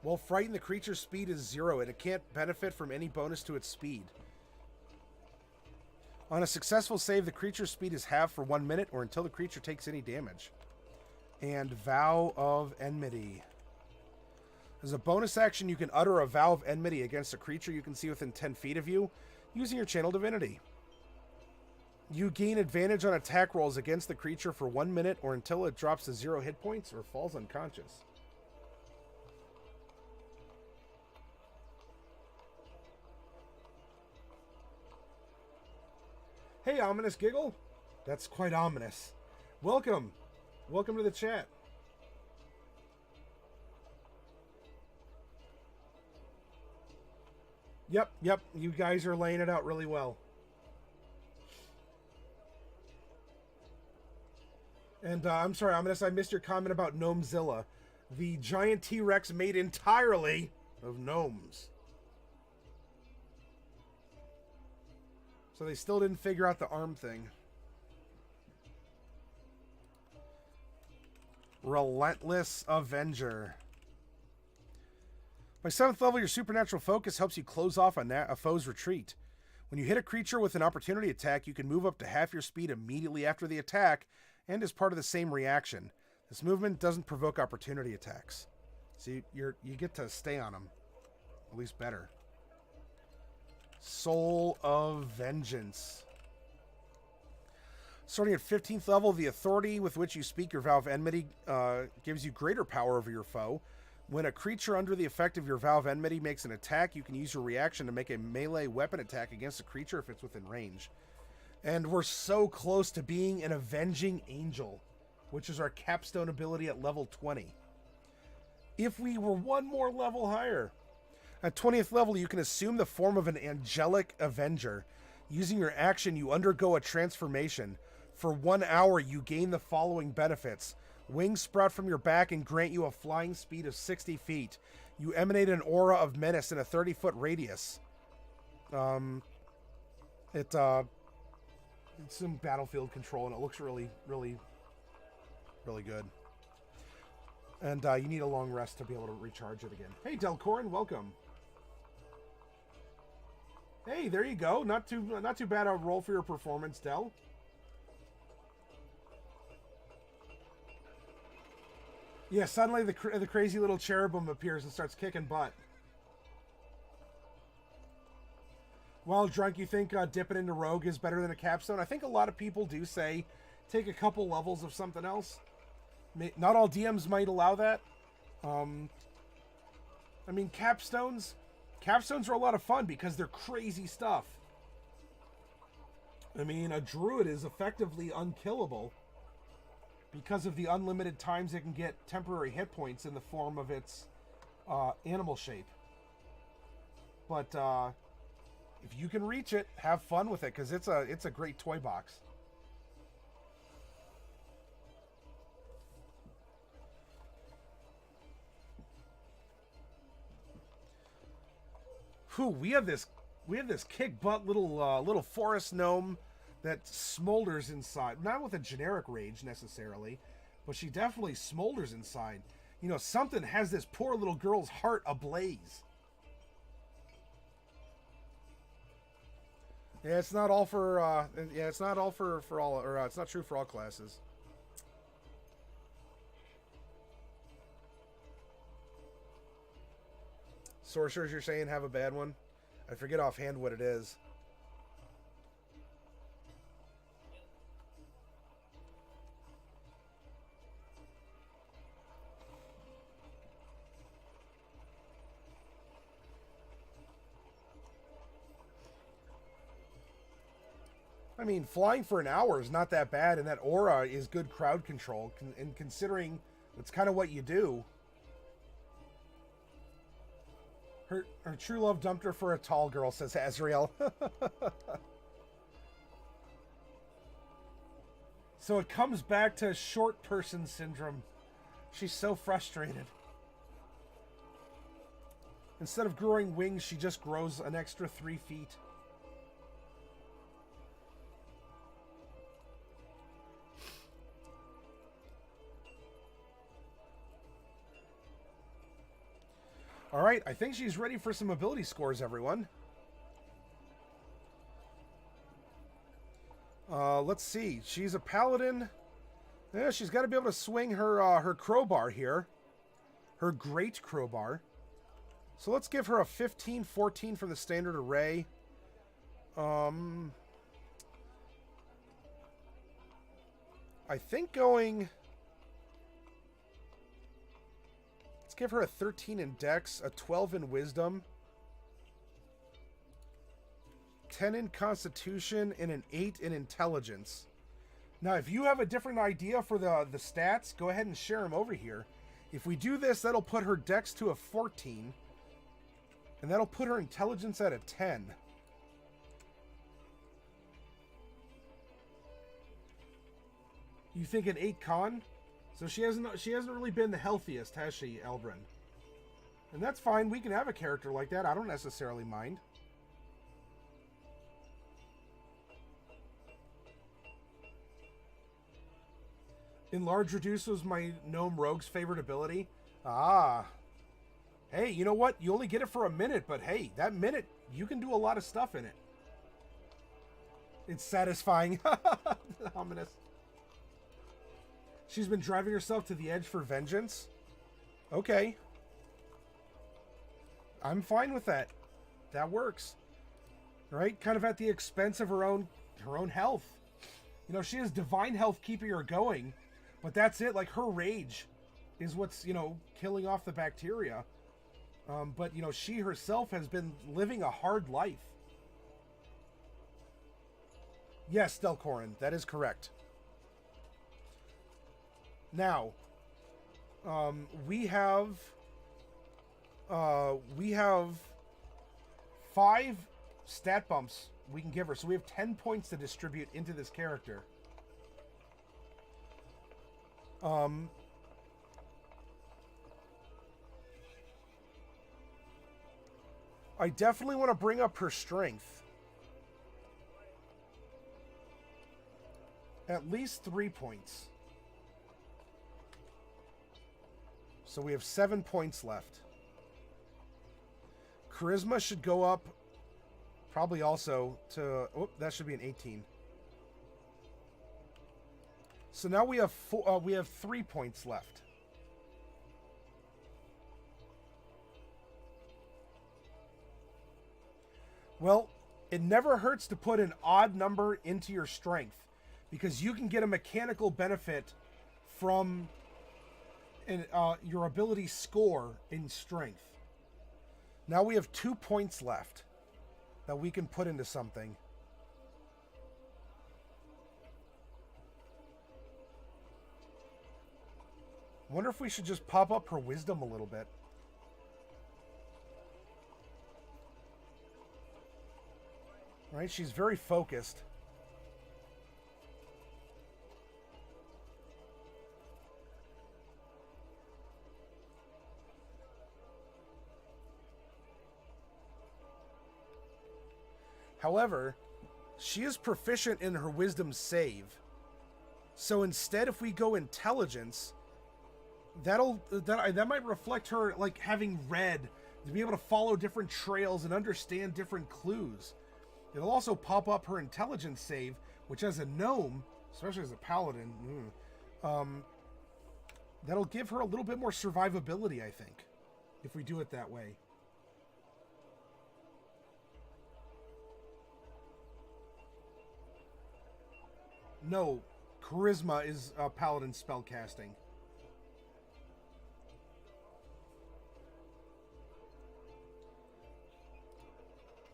While frightened, the creature's speed is 0 and it can't benefit from any bonus to its speed. On a successful save, the creature's speed is halved for 1 minute or until the creature takes any damage. And Vow of Enmity. As a bonus action, you can utter a Vow of Enmity against a creature you can see within 10 feet of you using your Channel Divinity. You gain advantage on attack rolls against the creature for 1 minute or until it drops to 0 hit points or falls unconscious. Hey, Ominous Giggle. That's quite ominous. Welcome. Welcome to the chat. Yep. You guys are laying it out really well. And I'm sorry, Ominous, I missed your comment about Gnomezilla. The giant T-Rex made entirely of gnomes. So they still didn't figure out the arm thing. Relentless Avenger. By 7th level, your supernatural focus helps you close off a foe's retreat. When you hit a creature with an opportunity attack, you can move up to half your speed immediately after the attack, and is part of the same reaction. This movement doesn't provoke opportunity attacks. So you get to stay on them. At least better. Soul of Vengeance. Starting at 15th level, the authority with which you speak your vow of enmity gives you greater power over your foe. When a creature under the effect of your vow of enmity makes an attack, you can use your reaction to make a melee weapon attack against a creature if it's within range. And we're so close to being an Avenging Angel, which is our capstone ability at level 20. If we were one more level higher. At 20th level, you can assume the form of an Angelic Avenger. Using your action, you undergo a transformation. For 1 hour, you gain the following benefits. Wings sprout from your back and grant you a flying speed of 60 feet. You emanate an aura of menace in a 30-foot radius. It's some battlefield control, and it looks really, really, really good. And you need a long rest to be able to recharge it again. Hey, Delcorin, welcome. Hey, there you go. Not too bad a roll for your performance, Del. Yeah, suddenly the crazy little cherubim appears and starts kicking butt. While drunk, you think dipping into Rogue is better than a capstone? I think a lot of people do say take a couple levels of something else. Not all DMs might allow that. I mean, capstones are a lot of fun because they're crazy stuff. I mean, a druid is effectively unkillable because of the unlimited times it can get temporary hit points in the form of its animal shape. But if you can reach it, have fun with it, because it's a great toy box. Whew, we have this kick butt little forest gnome that smolders inside. Not with a generic rage necessarily, but she definitely smolders inside. You know, something has this poor little girl's heart ablaze. Yeah, it's not all for it's not all for all, or it's not true for all classes. Sorcerers, you're saying, have a bad one? I forget offhand what it is. I mean, flying for an hour is not that bad, and that aura is good crowd control, and considering it's kind of what you do. Her true love dumped her for a tall girl, says Azrael. So it comes back to short person syndrome. She's so frustrated. Instead of growing wings, she just grows an extra 3 feet. All right, I think she's ready for some ability scores, everyone. Let's see. She's a paladin. Yeah, she's got to be able to swing her crowbar here. Her great crowbar. So let's give her a 15-14 from the standard array. I think going... Let's give her a 13 in Dex, a 12 in Wisdom, 10 in Constitution and an 8 in Intelligence. Now, if you have a different idea for the stats, go ahead and share them over here. If we do this, that'll put her Dex to a 14. And that'll put her Intelligence at a 10. You think an 8 con? So she hasn't really been the healthiest, has she, Elbrun? And that's fine. We can have a character like that. I don't necessarily mind. Enlarge Reduce was my Gnome Rogue's favorite ability. Ah. Hey, you know what? You only get it for a minute, but hey, that minute, you can do a lot of stuff in it. It's satisfying. Ominous. She's been driving herself to the edge for vengeance. Okay. I'm fine with that. That works. Right? Kind of at the expense of her own health. You know, she has divine health keeping her going, but that's it. Like, her rage is what's, you know, killing off the bacteria. But, you know, she herself has been living a hard life. Yes, Delcorin, that is correct. Now, we have 5 stat bumps we can give her. So we have 10 points to distribute into this character. I definitely want to bring up her strength. At least 3 points. So we have 7 points left. Charisma should go up probably also to... Oh, that should be an 18. So now we have 3 points left. Well, it never hurts to put an odd number into your strength, because you can get a mechanical benefit from your ability score in strength. Now we have 2 points left that we can put into something. I wonder if we should just pop up her wisdom a little bit. Right? She's very focused. However, she is proficient in her wisdom save. So instead, if we go intelligence, that might reflect her like having read, to be able to follow different trails and understand different clues. It'll also pop up her intelligence save, which as a gnome, especially as a paladin, that'll give her a little bit more survivability, I think, if we do it that way. No, charisma is paladin spellcasting.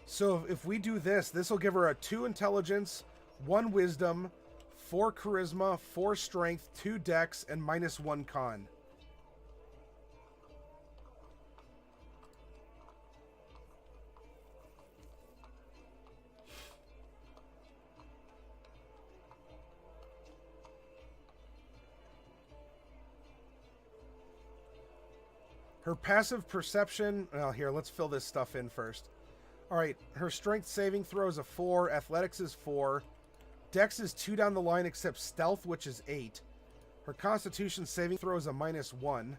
So if we do this, this will give her a 2 intelligence, 1 wisdom, 4 charisma, 4 strength, 2 dex, and -1 con. Her passive perception... Well, here, let's fill this stuff in first. Alright, her strength saving throw is a 4, athletics is 4, dex is 2 down the line except stealth, which is 8. Her constitution saving throw is a -1.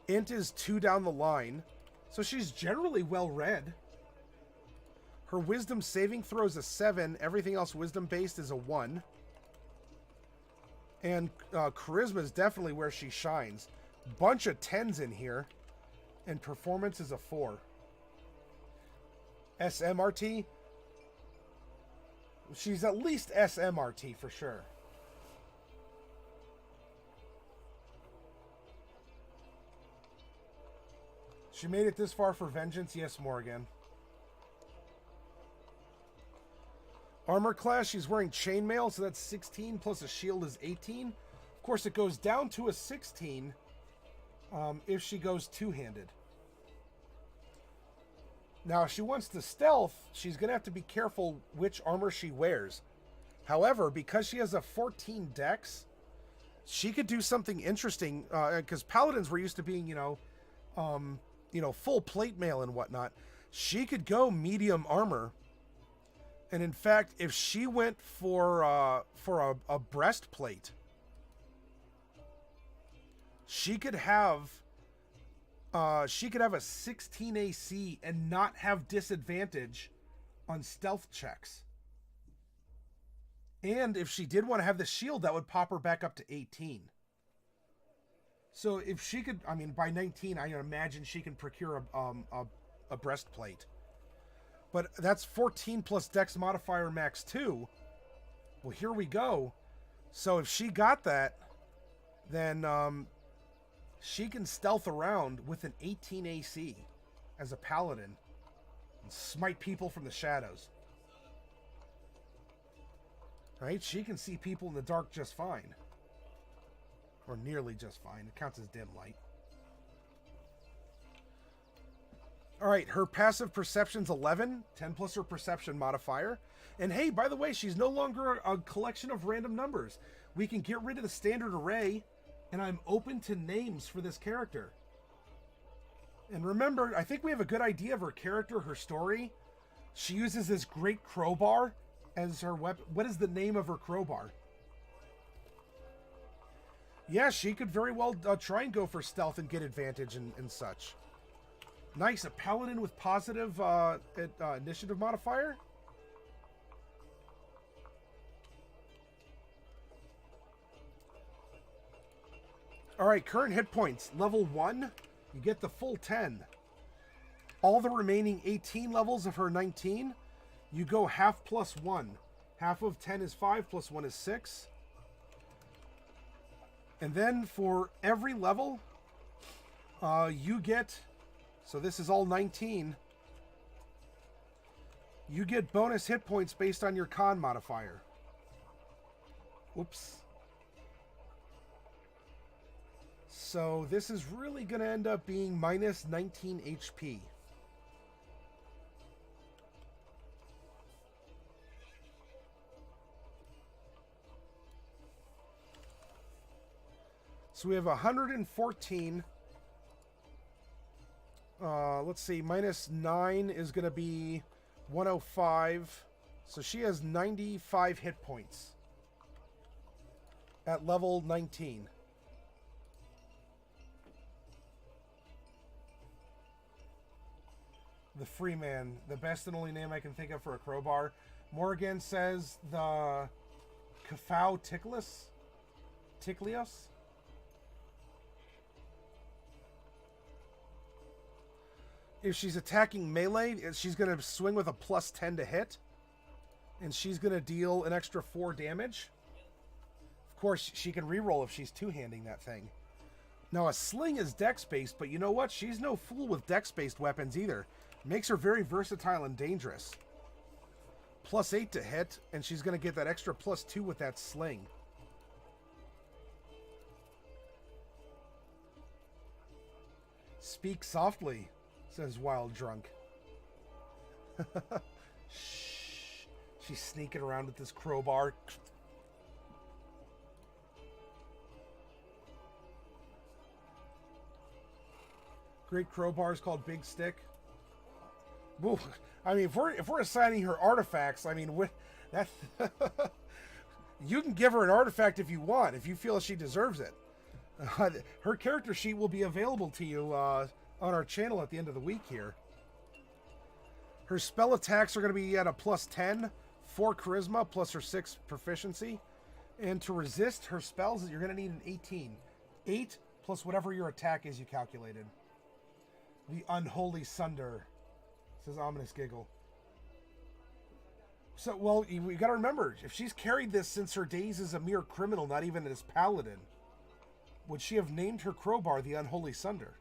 Int is 2 down the line, so she's generally well read. Her wisdom saving throw is a 7, everything else wisdom based is a 1. And charisma is definitely where she shines. Bunch of 10s in here, and performance is a 4. SMRT? She's at least SMRT for sure. She made it this far for vengeance? Yes, Morgan. Armor class, she's wearing chainmail, so that's 16 plus a shield is 18. Of course, it goes down to a 16 if she goes two-handed. Now, if she wants to stealth, she's going to have to be careful which armor she wears. However, because she has a 14 dex, she could do something interesting, because paladins were used to being, full plate mail and whatnot. She could go medium armor. And in fact, if she went for a breastplate, she could have a 16 AC and not have disadvantage on stealth checks. And if she did want to have the shield, that would pop her back up to 18. So if she could, by 19, I imagine she can procure a breastplate. But that's 14 plus dex modifier max 2. Well, here we go. So if she got that, then she can stealth around with an 18 AC as a paladin and smite people from the shadows. Right? She can see people in the dark just fine. Or nearly just fine. It counts as dim light. Alright, her passive perception's 11. 10 plus her perception modifier. And hey, by the way, she's no longer a collection of random numbers. We can get rid of the standard array, and I'm open to names for this character. And remember, I think we have a good idea of her character, her story. She uses this great crowbar as her weapon. What is the name of her crowbar? Yeah, she could very well try and go for stealth and get advantage and such. Nice, a paladin with positive initiative modifier. Alright, current hit points. Level 1, you get the full 10. All the remaining 18 levels of her 19, you go half plus 1. Half of 10 is 5, plus 1 is 6. And then for every level, you get... So this is all 19. You get bonus hit points based on your con modifier. Whoops. So this is really going to end up being minus 19 HP. So we have 114... let's see, minus 9 is going to be 105. So she has 95 hit points at level 19. The Freeman, the best and only name I can think of for a crowbar. Morgan says the Kafau Ticklios. If she's attacking melee, she's going to swing with a plus 10 to hit. And she's going to deal an extra 4 damage. Of course, she can reroll if she's two-handing that thing. Now, a sling is dex-based, but you know what? She's no fool with dex-based weapons either. Makes her very versatile and dangerous. Plus 8 to hit, and she's going to get that extra plus 2 with that sling. Speak softly, says Wild Drunk. Shh. She's sneaking around with this crowbar. Great crowbar is called Big Stick. Well, I mean, if we're assigning her artifacts, I mean, that you can give her an artifact if you want, if you feel she deserves it. Her character sheet will be available to you on our channel at the end of the week here. Her spell attacks are going to be at a plus 10, 4 charisma, plus her 6 proficiency. And to resist her spells, you're going to need an 18. 8 plus whatever your attack is you calculated. The Unholy Sunder, says Ominous Giggle. So, well, we got to remember, if she's carried this since her days as a mere criminal, not even as paladin, would she have named her crowbar the Unholy Sunder?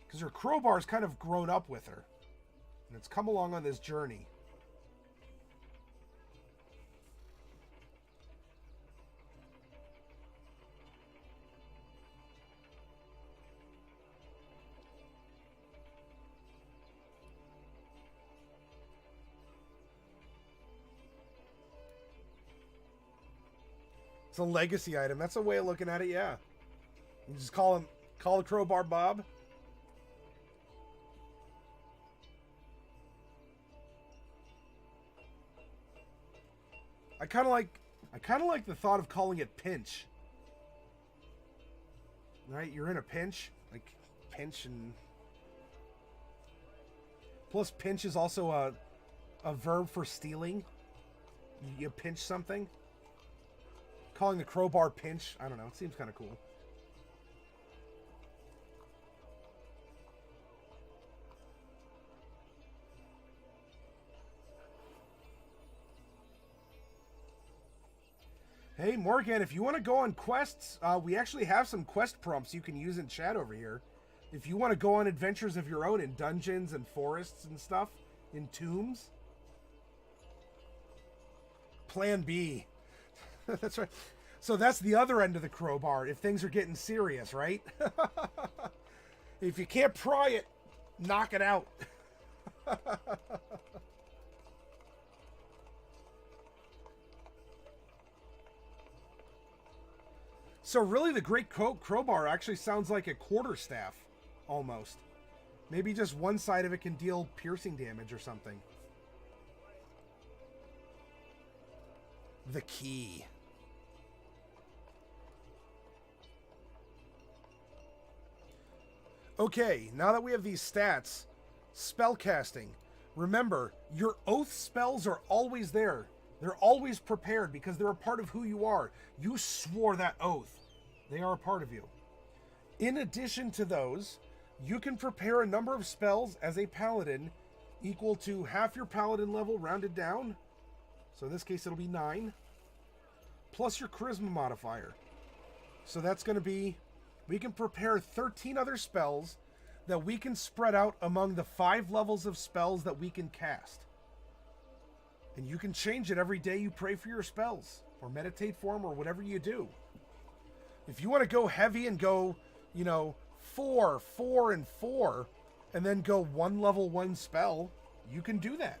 Because her crowbar's kind of grown up with her. And it's come along on this journey. It's a legacy item. That's a way of looking at it, yeah. You just call the crowbar Bob. I kind of like the thought of calling it pinch. Right? You're in a pinch, like pinch, and plus pinch is also a verb for stealing. You pinch something. Calling the crowbar pinch, I don't know, it seems kind of cool. Hey, Morgan, if you want to go on quests, we actually have some quest prompts you can use in chat over here. If you want to go on adventures of your own in dungeons and forests and stuff, in tombs. Plan B. That's right. So that's the other end of the crowbar, if things are getting serious, right? If you can't pry it, knock it out. So really, the Great Crowbar actually sounds like a quarterstaff, almost. Maybe just one side of it can deal piercing damage or something. The key. Okay, now that we have these stats, spellcasting. Remember, your oath spells are always there. They're always prepared because they're a part of who you are. You swore that oath. They are a part of you. In addition to those, you can prepare a number of spells as a paladin equal to half your paladin level rounded down. So in this case, it'll be 9. Plus your charisma modifier. So that's going to be, we can prepare 13 other spells that we can spread out among the 5 levels of spells that we can cast. And you can change it every day you pray for your spells, or meditate for them, or whatever you do. If you want to go heavy and go, 4, 4, and 4, and then go 1 level 1 spell, you can do that.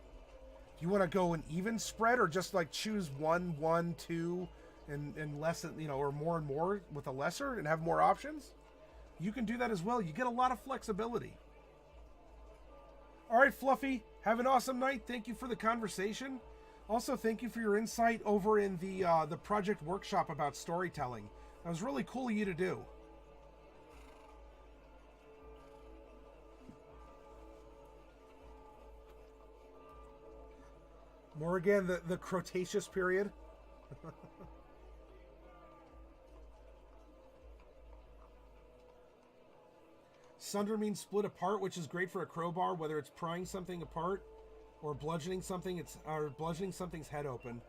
If you want to go an even spread, or just like choose 1, 1, 2, and less, or more and more with a lesser and have more options, you can do that as well. You get a lot of flexibility. All right, Fluffy, have an awesome night. Thank you for the conversation. Also, thank you for your insight over in the project workshop about storytelling. That was really cool of you to do. More again, the Cretaceous period. Sunder means split apart, which is great for a crowbar, whether it's prying something apart or bludgeoning something. Or bludgeoning something's head open.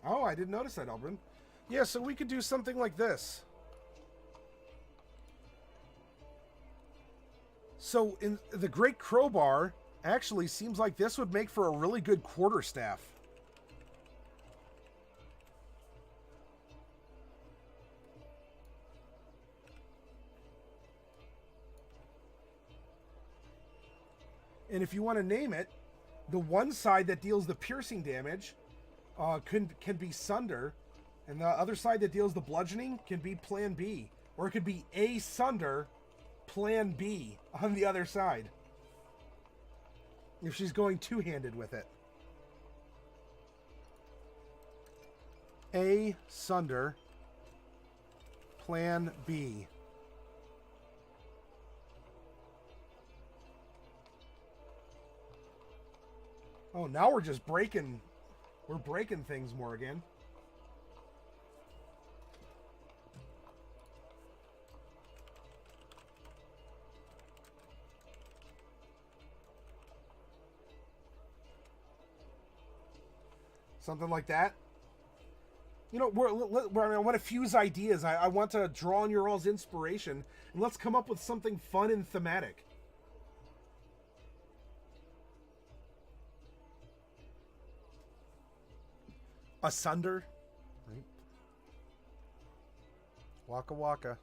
Oh, I didn't notice that, Elbrin. Yeah, so we could do something like this. So in the Great Crowbar, actually seems like this would make for a really good quarterstaff. And if you want to name it, the one side that deals the piercing damage can be Sunder, and the other side that deals the bludgeoning can be Plan B, or it could be A Sunder, Plan B on the other side, if she's going two-handed with it. A Sunder, Plan B. Oh, now we're just breaking. We're breaking things, Morgan. Something like that. You know, I want to fuse ideas. I want to draw on your all's inspiration, and let's come up with something fun and thematic. Asunder. Right. Waka Waka.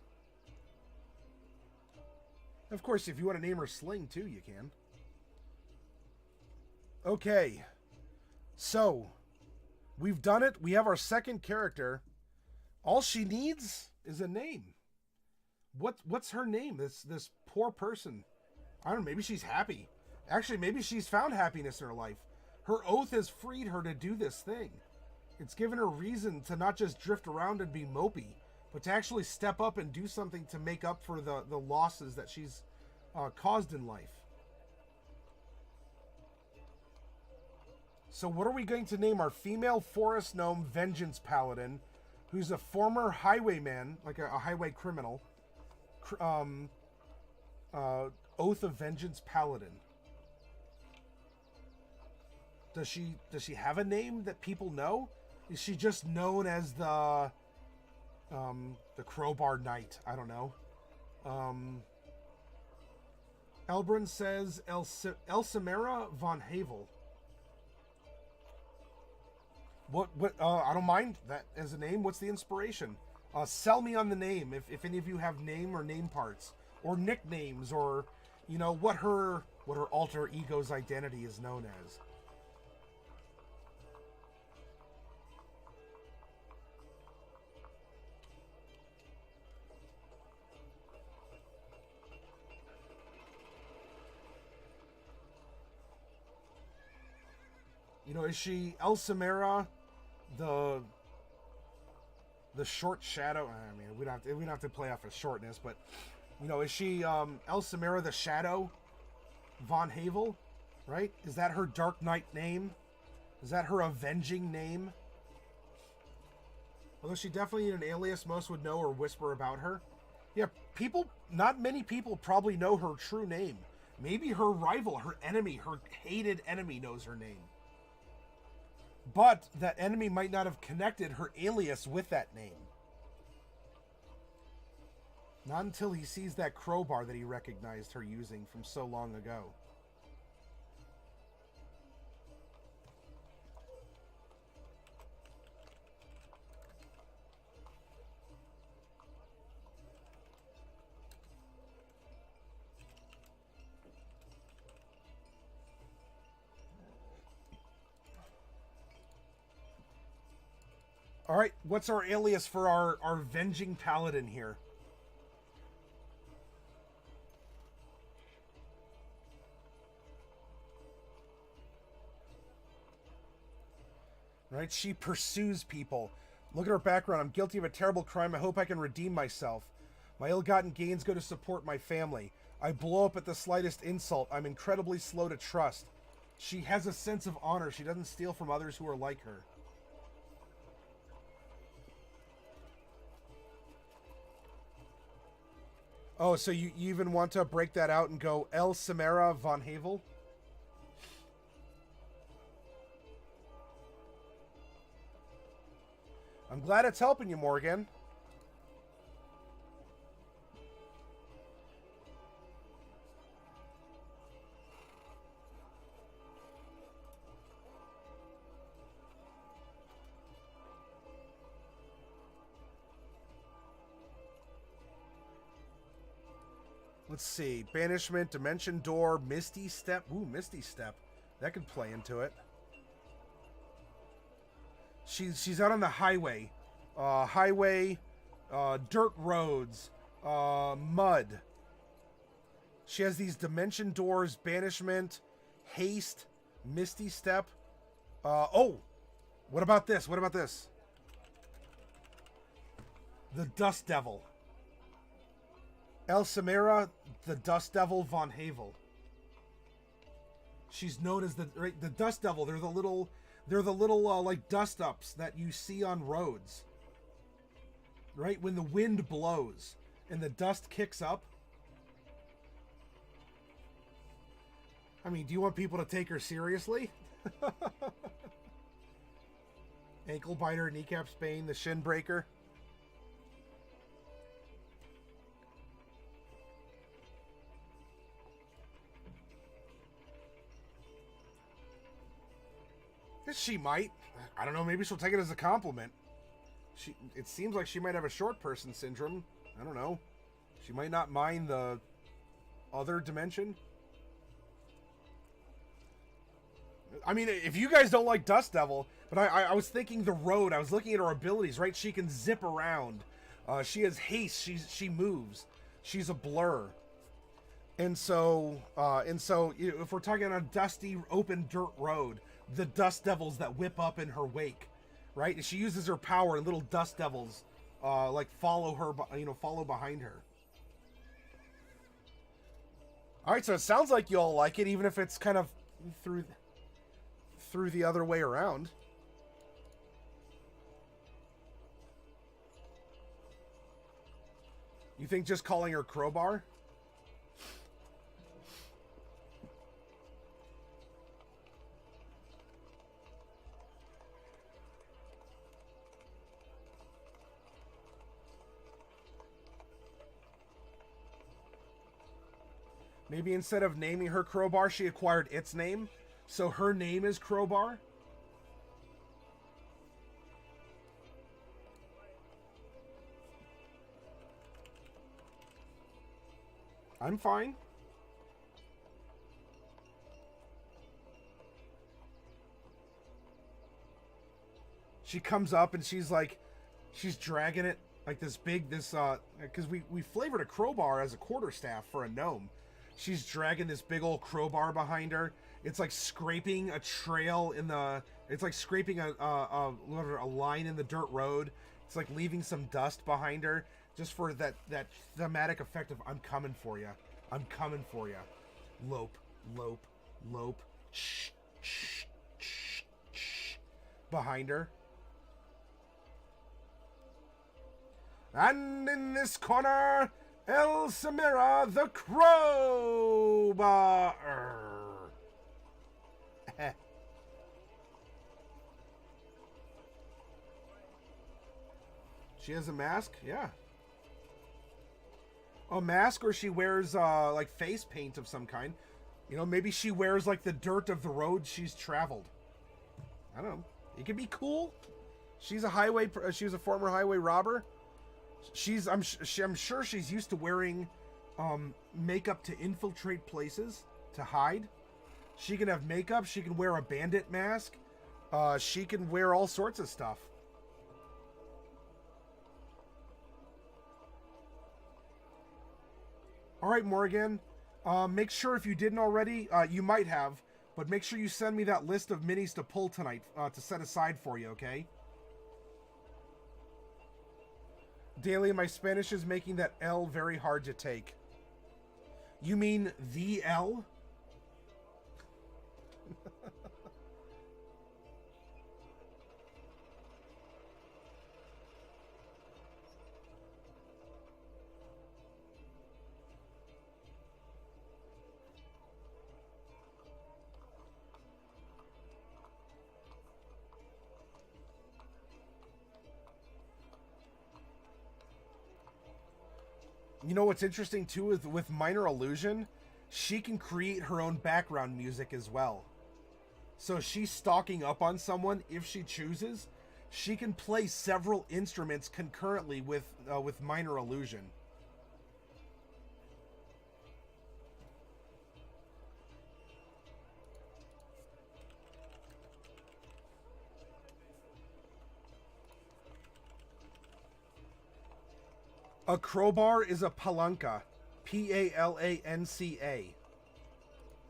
Of course, if you want to name her Sling, too, you can. Okay. So, we've done it. We have our second character. All she needs is a name. What's her name? This poor person. I don't know, maybe she's happy. Actually, maybe she's found happiness in her life. Her oath has freed her to do this thing. It's given her reason to not just drift around and be mopey, but to actually step up and do something to make up for the losses that she's caused in life. So what are we going to name our female forest gnome vengeance paladin, who's a former highwayman, like a highway criminal, oath of vengeance paladin? Does she have a name that people know? Is she just known as the Crowbar Knight? I don't know. Elbrun says Simera von Havel. What I don't mind that as a name. What's the inspiration? Sell me on the name if any of you have name or name parts or nicknames, or you know what her alter ego's identity is known as. You know, is she Simera, the short shadow? I mean, we don't have to play off of shortness, but you know, is she Simera the Shadow von Havel? Right? Is that her Dark Knight name? Is that her avenging name? Although she definitely needed an alias, most would know or whisper about her. Yeah, not many people probably know her true name. Maybe her rival, her enemy, her hated enemy knows her name. But that enemy might not have connected her alias with that name. Not until he sees that crowbar that he recognized her using from so long ago. All right, what's our alias for our Venging Paladin here? Right, she pursues people. Look at her background. I'm guilty of a terrible crime. I hope I can redeem myself. My ill-gotten gains go to support my family. I blow up at the slightest insult. I'm incredibly slow to trust. She has a sense of honor. She doesn't steal from others who are like her. Oh, so you even want to break that out and go Simera von Havel? I'm glad it's helping you, Morgan. Let's see. Banishment, Dimension Door, Misty Step. Ooh, Misty Step. That could play into it. She's out on the highway. Dirt roads, mud. She has these Dimension Doors, Banishment, Haste, Misty Step. Oh! What about this? What about this? The Dust Devil. Simera, the Dust Devil von Havel. She's known as the Dust Devil. They're the little like dust ups that you see on roads. Right? When the wind blows and the dust kicks up. I mean, do you want people to take her seriously? Ankle biter, kneecap spain, the shin breaker. She might. I don't know, maybe she'll take it as a compliment. It seems like she might have a short person syndrome. I don't know. She might not mind the other dimension. I mean, if you guys don't like Dust Devil, but I was thinking the road. I was looking at her abilities, right? She can zip around. She has haste. She moves. She's a blur. And so if we're talking on a dusty, open dirt road, the Dust Devils that whip up in her wake, right? And she uses her power, and little Dust Devils, like follow her, follow behind her. All right, so it sounds like you all like it, even if it's kind of through the other way around. You think just calling her Crowbar? Maybe instead of naming her Crowbar, she acquired its name. So her name is Crowbar? I'm fine. She comes up and she's dragging it like because we flavored a crowbar as a quarterstaff for a gnome. She's dragging this big old crowbar behind her. It's like scraping a trail it's like scraping a line in the dirt road. It's like leaving some dust behind her just for that thematic effect of I'm coming for you. I'm coming for you. Lope, lope, lope. Shh, shh, shh, shh. Behind her. And in this corner, Simera the Crowbar. She has a mask? Yeah. A mask, or she wears like face paint of some kind. Maybe she wears like the dirt of the road she's traveled. I don't know. It could be cool. She's a former highway robber. I'm sure she's used to wearing makeup to infiltrate places, to hide. She can have makeup. She can wear a bandit mask. She can wear all sorts of stuff. All right, Morgan. Make sure if you didn't already, you might have, but make sure you send me that list of minis to pull tonight to set aside for you, okay? Daily, my Spanish is making that L very hard to take. You mean the L? You know what's interesting too is with Minor Illusion, she can create her own background music as well. So she's stalking up on someone. If she chooses, she can play several instruments concurrently with Minor Illusion. A crowbar is a palanca. Palanca.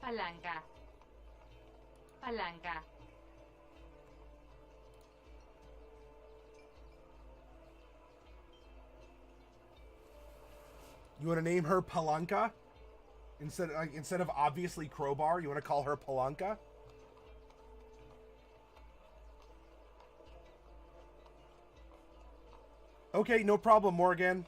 Palanca. Palanca. You want to name her Palanca? Instead of obviously crowbar, you want to call her Palanca? Okay, no problem, Morgan.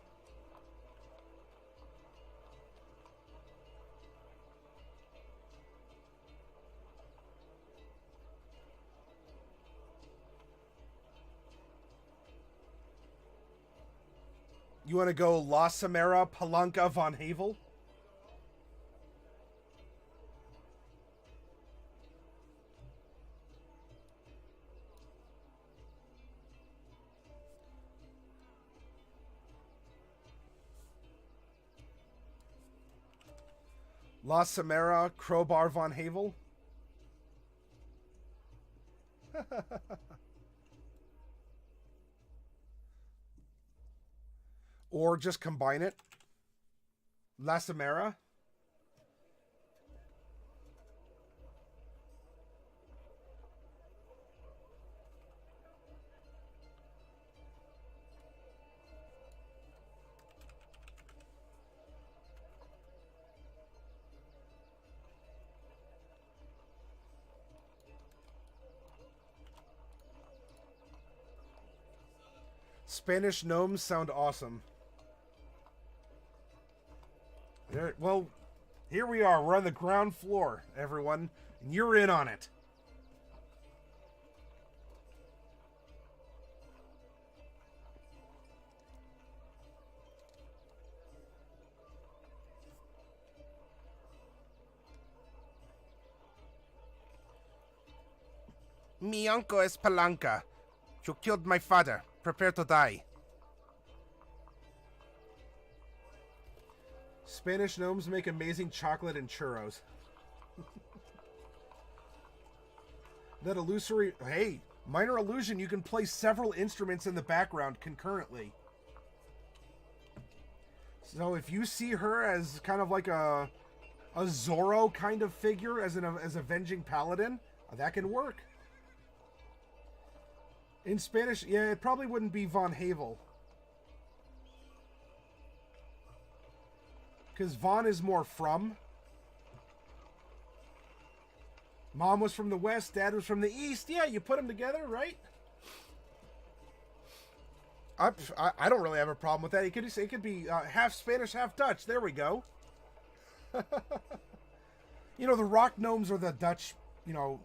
You want to go La Simera, Palanca, von Havel? La Simera, Crowbar, von Havel? Or just combine it. La Simera. Spanish gnomes sound awesome. Well, here we are. We're on the ground floor, everyone. And you're in on it. Mi uncle is Palanca. You killed my father. Prepare to die. Spanish gnomes make amazing chocolate and churros. That illusory... Hey, minor illusion, you can play several instruments in the background concurrently. So if you see her as kind of like a Zorro kind of figure, as avenging paladin, that can work. In Spanish, yeah, it probably wouldn't be von Havel. Because von is more from. Mom was from the west, dad was from the east. Yeah, you put them together, right? I don't really have a problem with that. It could be half Spanish, half Dutch. There we go. You know, the rock gnomes are the Dutch, you know,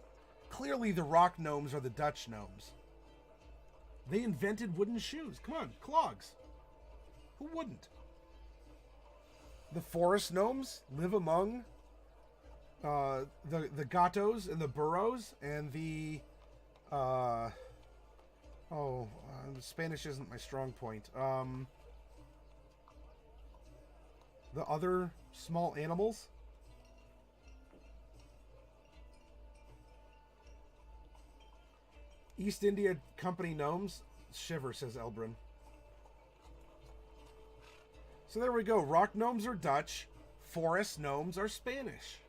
clearly the rock gnomes are the Dutch gnomes. They invented wooden shoes. Come on, clogs. Who wouldn't? The forest gnomes live among the gatos and the burrows and the Spanish isn't my strong point. The other small animals. East India Company gnomes. Shiver, says Elbrin. So there we go. Rock gnomes are Dutch. Forest gnomes are Spanish.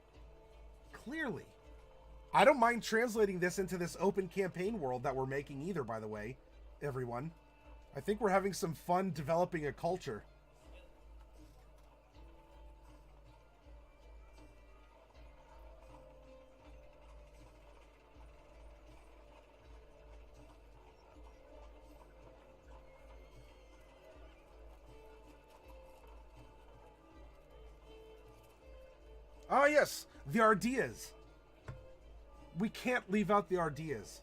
Clearly. I don't mind translating this into this open campaign world that we're making either, by the way, everyone. I think we're having some fun developing a culture. Ah, yes, the Ardeas. We can't leave out the Ardeas.